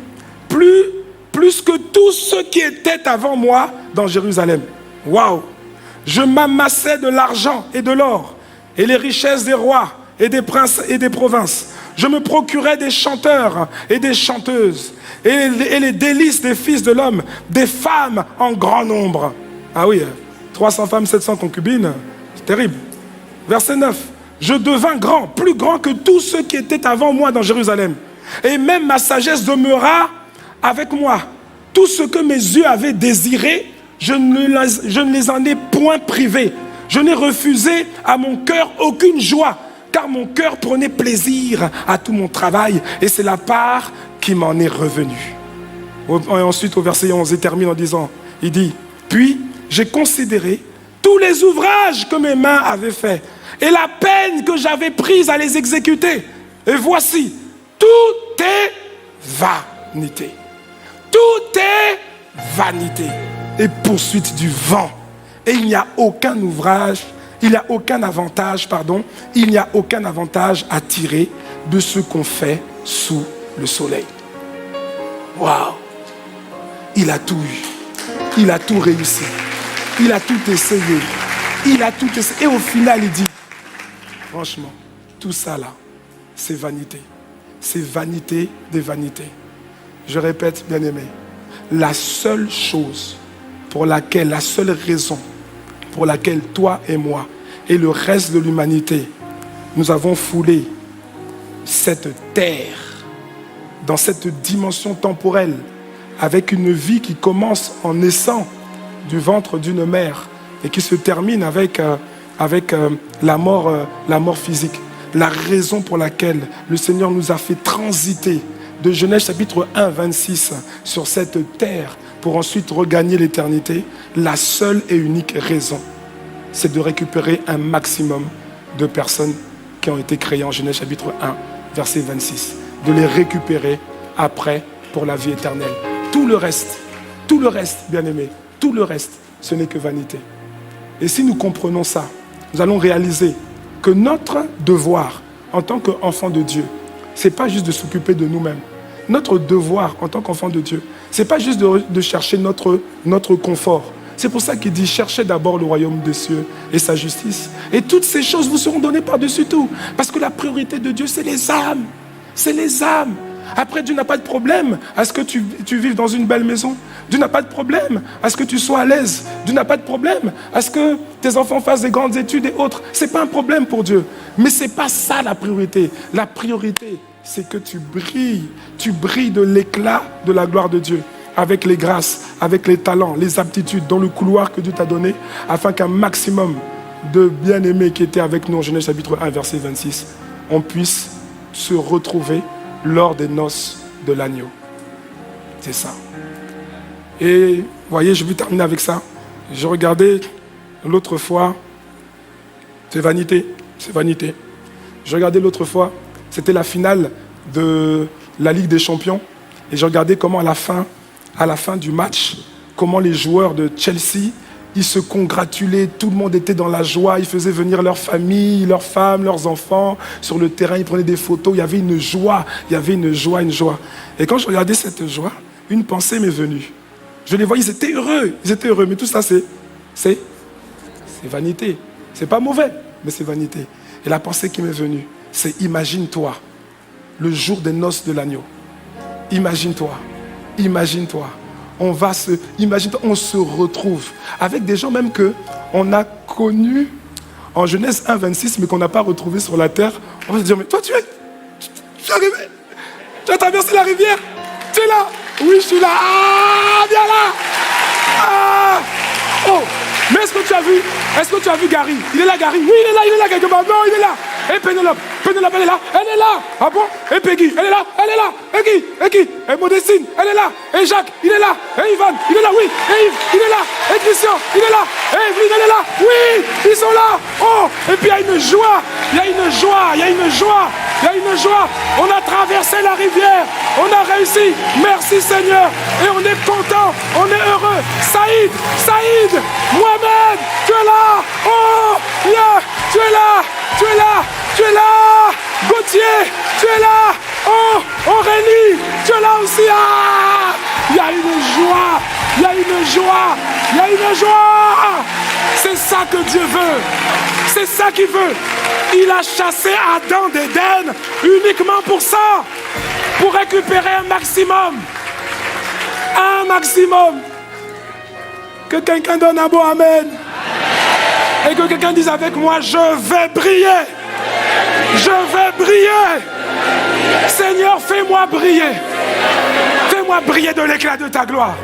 plus que tous ceux qui étaient avant moi dans Jérusalem. Waouh! Je m'amassais de l'argent et de l'or, et les richesses des rois et des princes et des provinces. Je me procurais des chanteurs et des chanteuses, et les délices des fils de l'homme, des femmes en grand nombre. Ah oui, 300 femmes, 700 concubines, c'est terrible. Verset 9. Je devins grand, plus grand que tous ceux qui étaient avant moi dans Jérusalem. Et même ma sagesse demeura avec moi. Tout ce que mes yeux avaient désiré, je ne les en ai point privés. Je n'ai refusé à mon cœur aucune joie, car mon cœur prenait plaisir à tout mon travail, et c'est la part qui m'en est revenue. Et ensuite, au verset 11, il termine en disant, il dit, puis j'ai considéré tous les ouvrages que mes mains avaient faits, et la peine que j'avais prise à les exécuter. Et voici, tout est vanité. Tout est vanité et poursuite du vent. Et il n'y a aucun ouvrage, il n'y a aucun avantage, il n'y a aucun avantage à tirer de ce qu'on fait sous le soleil. Waouh! Il a tout eu. Il a tout réussi. Il a tout essayé. Il a tout essayé. Et au final, il dit, franchement, tout ça là, c'est vanité. C'est vanité des vanités. Je répète, bien-aimé, la seule chose la seule raison pour laquelle toi et moi et le reste de l'humanité, nous avons foulé cette terre dans cette dimension temporelle avec une vie qui commence en naissant du ventre d'une mère et qui se termine avec la mort physique. La raison pour laquelle le Seigneur nous a fait transiter de Genèse chapitre 1, 26 sur cette terre pour ensuite regagner l'éternité, la seule et unique raison, c'est de récupérer un maximum de personnes qui ont été créées en Genèse chapitre 1, verset 26. De les récupérer après pour la vie éternelle. Tout le reste, bien-aimés, tout le reste, ce n'est que vanité. Et si nous comprenons ça, nous allons réaliser que notre devoir en tant qu'enfant de Dieu, ce n'est pas juste de s'occuper de nous-mêmes. Notre devoir en tant qu'enfant de Dieu, ce n'est pas juste de chercher notre confort. C'est pour ça qu'il dit, cherchez d'abord le royaume des cieux et sa justice. Et toutes ces choses vous seront données par-dessus tout. Parce que la priorité de Dieu, c'est les âmes. C'est les âmes. Après, Dieu n'a pas de problème à ce que tu vives dans une belle maison. Dieu n'a pas de problème à ce que tu sois à l'aise. Dieu n'a pas de problème à ce que tes enfants fassent des grandes études et autres. Ce n'est pas un problème pour Dieu. Mais ce n'est pas ça la priorité. La priorité, c'est que tu brilles de l'éclat de la gloire de Dieu, avec les grâces, avec les talents, les aptitudes, dans le couloir que Dieu t'a donné, afin qu'un maximum de bien-aimés qui étaient avec nous en Genèse chapitre 1, verset 26, on puisse se retrouver lors des noces de l'agneau. C'est ça. Et vous voyez, je vais terminer avec ça. Je regardais l'autre fois, c'est vanité. Je regardais l'autre fois, c'était la finale de la Ligue des Champions. Et je regardais comment à la fin du match, comment les joueurs de Chelsea Ils se congratulaient, tout le monde était dans la joie. Ils faisaient venir leur famille, leurs femmes, leurs enfants sur le terrain. Ils prenaient des photos. Il y avait une joie, il y avait une joie, une joie. Et quand je regardais cette joie, une pensée m'est venue. Je les voyais, ils étaient heureux. Mais tout ça, c'est vanité. C'est pas mauvais, mais c'est vanité. Et la pensée qui m'est venue, c'est imagine-toi le jour des noces de l'agneau. Imagine-toi. Imagine-toi, on se retrouve avec des gens même que on a connus en Genèse 1,26, mais qu'on n'a pas retrouvé sur la terre. On va se dire, mais toi tu es arrivé. Tu as traversé la rivière. Tu es là. Oui, je suis là. Ah, viens là. Ah. Oh. Mais est-ce que tu as vu Gary? Il est là, Gary. Oui, il est là quelque part. Non, il est là. Et Pénélope, elle est là. Ah bon? Et Peggy, elle est là. Et qui? Et Modestine, elle est là. Et Jacques, il est là. Et Ivan, il est là, oui. Et Yves, il est là. Et Christian, il est là. Et Evelyne, elle est là. Oui, ils sont là. Oh, et puis il y a une joie. On a traversé la rivière. On a réussi. Merci Seigneur. Et on est content. On est heureux. Saïd, Mohamed, tu es là. Oh, yeah, tu es là. Gauthier, tu es là. Oh, Aurélie, tu es là aussi. Ah, il y a une joie. C'est ça que Dieu veut. C'est ça qu'il veut. Il a chassé Adam d'Éden uniquement pour ça. Pour récupérer un maximum. Que quelqu'un donne un beau amen. Et que quelqu'un dise avec moi, je vais briller. Seigneur, fais-moi briller. Fais-moi briller de l'éclat de ta gloire.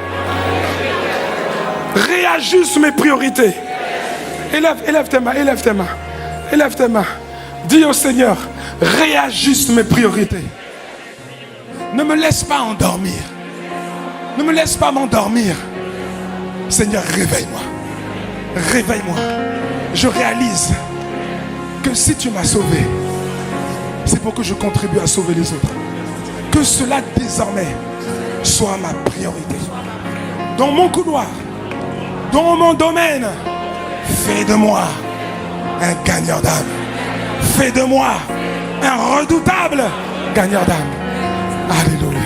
Réajuste mes priorités. Élève tes mains. Dis au Seigneur, réajuste mes priorités. Ne me laisse pas endormir. Ne me laisse pas m'endormir. Seigneur, réveille-moi. Je réalise que si tu m'as sauvé, c'est pour que je contribue à sauver les autres. Que cela désormais soit ma priorité. Dans mon couloir, dans mon domaine, fais de moi un gagnant d'âme. Fais de moi un redoutable gagnant d'âme. Alléluia.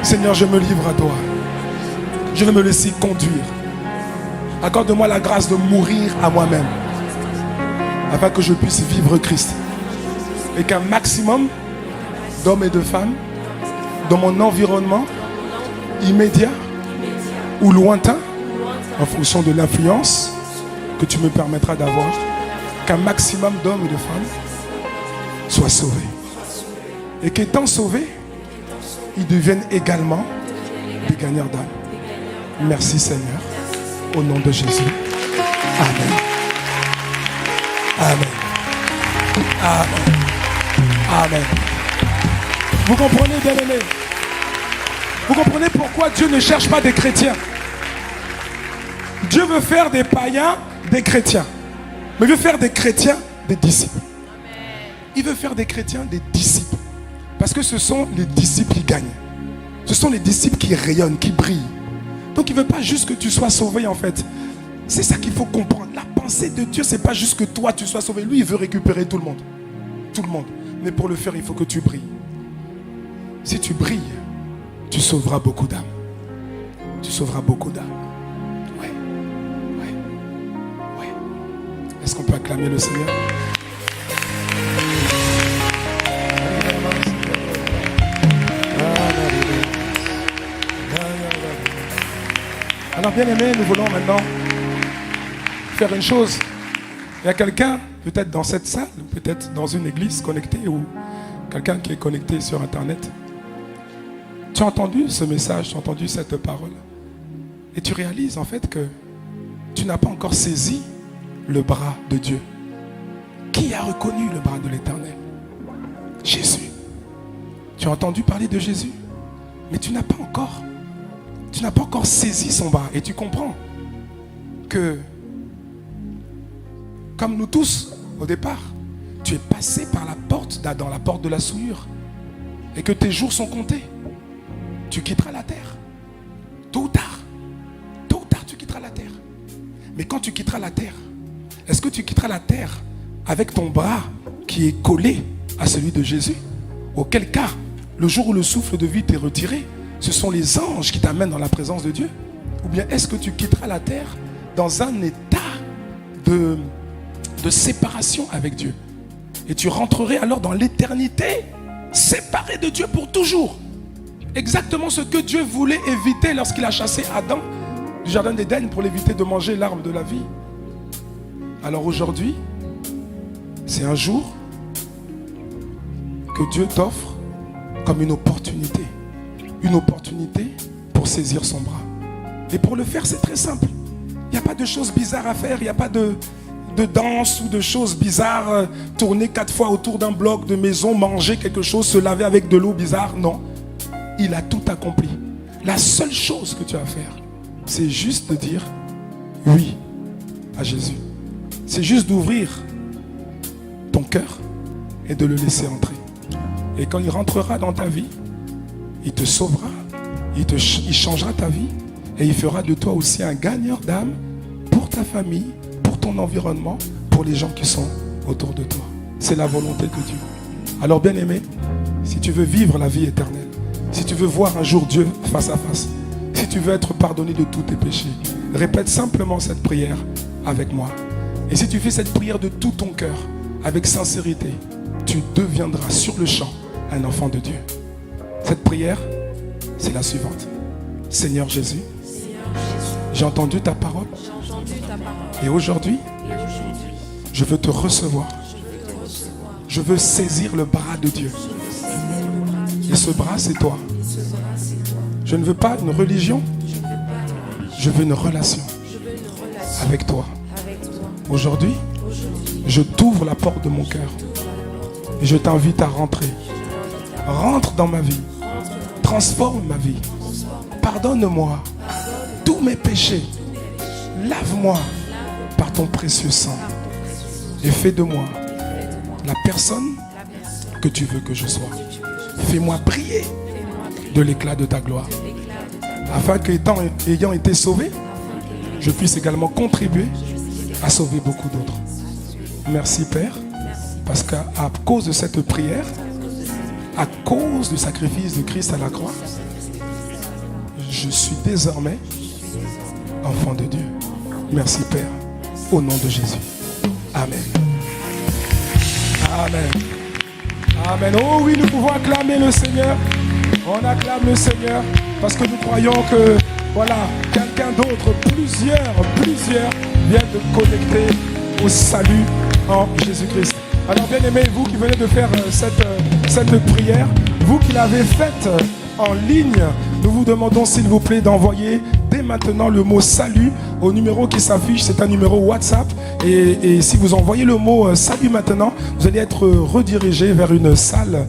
Seigneur, je me livre à toi. Je veux me laisser conduire. Accorde-moi la grâce de mourir à moi-même, afin que je puisse vivre Christ. Et qu'un maximum d'hommes et de femmes, dans mon environnement immédiat ou lointain, en fonction de l'influence que tu me permettras d'avoir, qu'un maximum d'hommes et de femmes soient sauvés. Et qu'étant sauvés, ils deviennent également des gagnants d'âme. Merci Seigneur. Au nom de Jésus. Amen. Vous comprenez, bien-aimés? Vous comprenez pourquoi Dieu ne cherche pas des chrétiens? Dieu veut faire des païens des chrétiens. Mais il veut faire des chrétiens des disciples. Il veut faire des chrétiens des disciples. Parce que ce sont les disciples qui gagnent. Ce sont les disciples qui rayonnent, qui brillent. Donc il ne veut pas juste que tu sois sauvé en fait. C'est ça qu'il faut comprendre. La pensée de Dieu, ce n'est pas juste que toi tu sois sauvé. Lui, il veut récupérer tout le monde. Tout le monde. Mais pour le faire, il faut que tu brilles. Si tu brilles, tu sauveras beaucoup d'âmes. Tu sauveras beaucoup d'âmes. Ouais. Est-ce qu'on peut acclamer le Seigneur? Alors bien aimé, nous voulons maintenant faire une chose. Il y a quelqu'un, peut-être dans cette salle, peut-être dans une église connectée ou quelqu'un qui est connecté sur Internet. Tu as entendu ce message, tu as entendu cette parole. Et tu réalises en fait que tu n'as pas encore saisi le bras de Dieu. Qui a reconnu le bras de l'Éternel? Jésus. Tu as entendu parler de Jésus, mais tu n'as pas encore saisi son bras. Et tu comprends que, comme nous tous, au départ, tu es passé par la porte d'Adam, la porte de la souillure, et que tes jours sont comptés. Tu quitteras la terre. Tôt ou tard, tu quitteras la terre. Mais quand tu quitteras la terre, est-ce que tu quitteras la terre avec ton bras qui est collé à celui de Jésus? Auquel cas, le jour où le souffle de vie t'est retiré, ce sont les anges qui t'amènent dans la présence de Dieu? Ou bien est-ce que tu quitteras la terre dans un état de séparation avec Dieu? Et tu rentrerais alors dans l'éternité, séparé de Dieu pour toujours. Exactement ce que Dieu voulait éviter lorsqu'il a chassé Adam du jardin d'Éden pour l'éviter de manger l'arbre de la vie. Alors aujourd'hui, c'est un jour que Dieu t'offre comme une opportunité. Une opportunité pour saisir son bras. Et pour le faire, c'est très simple. Il n'y a pas de choses bizarres à faire, il n'y a pas de danse ou de choses bizarres, tourner 4 fois autour d'un bloc de maison, manger quelque chose, se laver avec de l'eau bizarre. Non, il a tout accompli. La seule chose que tu as à faire, c'est juste de dire oui à Jésus. C'est juste d'ouvrir ton cœur et de le laisser entrer. Et quand il rentrera dans ta vie, il te sauvera, il changera ta vie et il fera de toi aussi un gagneur d'âme pour ta famille, pour ton environnement, pour les gens qui sont autour de toi. C'est la volonté de Dieu. Alors bien aimé, si tu veux vivre la vie éternelle, si tu veux voir un jour Dieu face à face, si tu veux être pardonné de tous tes péchés, répète simplement cette prière avec moi. Et si tu fais cette prière de tout ton cœur, avec sincérité, tu deviendras sur le champ un enfant de Dieu. Cette prière, c'est la suivante. Seigneur Jésus, j'ai entendu ta parole. Et aujourd'hui, je veux te recevoir. Je veux saisir le bras de Dieu. Et ce bras, c'est toi. Je ne veux pas une religion. Je veux une relation avec toi. Aujourd'hui, je t'ouvre la porte de mon cœur. Et je t'invite à rentrer. Rentre dans ma vie. Transforme ma vie. Pardonne-moi tous mes péchés. Lave-moi par ton précieux sang. Et fais de moi la personne que tu veux que je sois. Fais-moi briller de l'éclat de ta gloire. Afin qu'ayant été sauvé, je puisse également contribuer à sauver beaucoup d'autres. Merci Père, parce qu'à cause de cette prière, à cause du sacrifice de Christ à la croix, je suis désormais enfant de Dieu. Merci Père, au nom de Jésus. Amen. Amen. Amen. Oh oui, nous pouvons acclamer le Seigneur. On acclame le Seigneur parce que nous croyons que, voilà, quelqu'un d'autre, plusieurs viennent de connecter au salut en Jésus-Christ. Alors bien aimé, vous qui venez de faire cette prière, vous qui l'avez faite en ligne, nous vous demandons s'il vous plaît d'envoyer dès maintenant le mot salut au numéro qui s'affiche. C'est un numéro WhatsApp et si vous envoyez le mot salut maintenant, vous allez être redirigé vers une salle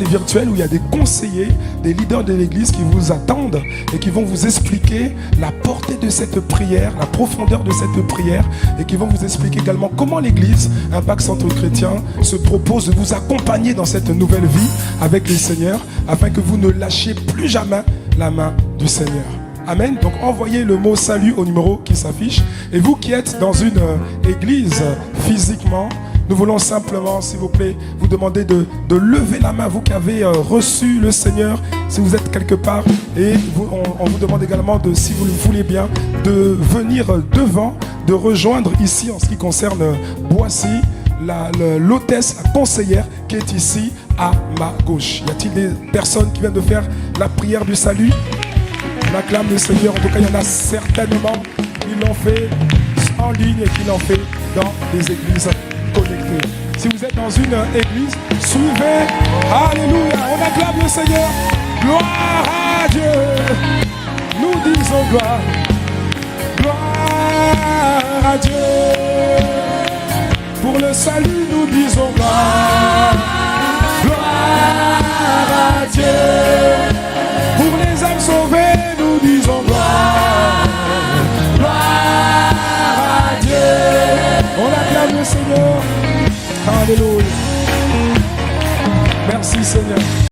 virtuelle où il y a des conseillers, des leaders de l'église qui vous attendent et qui vont vous expliquer la portée de cette prière, la profondeur de cette prière et qui vont vous expliquer également comment l'église Impact Centre Chrétien se propose de vous accompagner dans cette nouvelle vie avec le Seigneur afin que vous ne lâchiez plus jamais la main du Seigneur. Amen. Donc envoyez le mot salut au numéro qui s'affiche. Et vous qui êtes dans une église physiquement, nous voulons simplement, s'il vous plaît, vous demander de lever la main, vous qui avez reçu le Seigneur, si vous êtes quelque part. Et on vous demande également, si vous le voulez bien, de venir devant, de rejoindre ici, en ce qui concerne Boissy, l'hôtesse, la conseillère qui est ici à ma gauche. Y a-t-il des personnes qui viennent de faire la prière du salut? On acclame le Seigneur. En tout cas, il y en a certainement qui l'ont fait en ligne et qui l'ont fait dans les églises connectées. Si vous êtes dans une église, suivez. Alléluia. On acclame le Seigneur. Gloire à Dieu. Nous disons gloire. Gloire à Dieu. Pour le salut, nous disons gloire.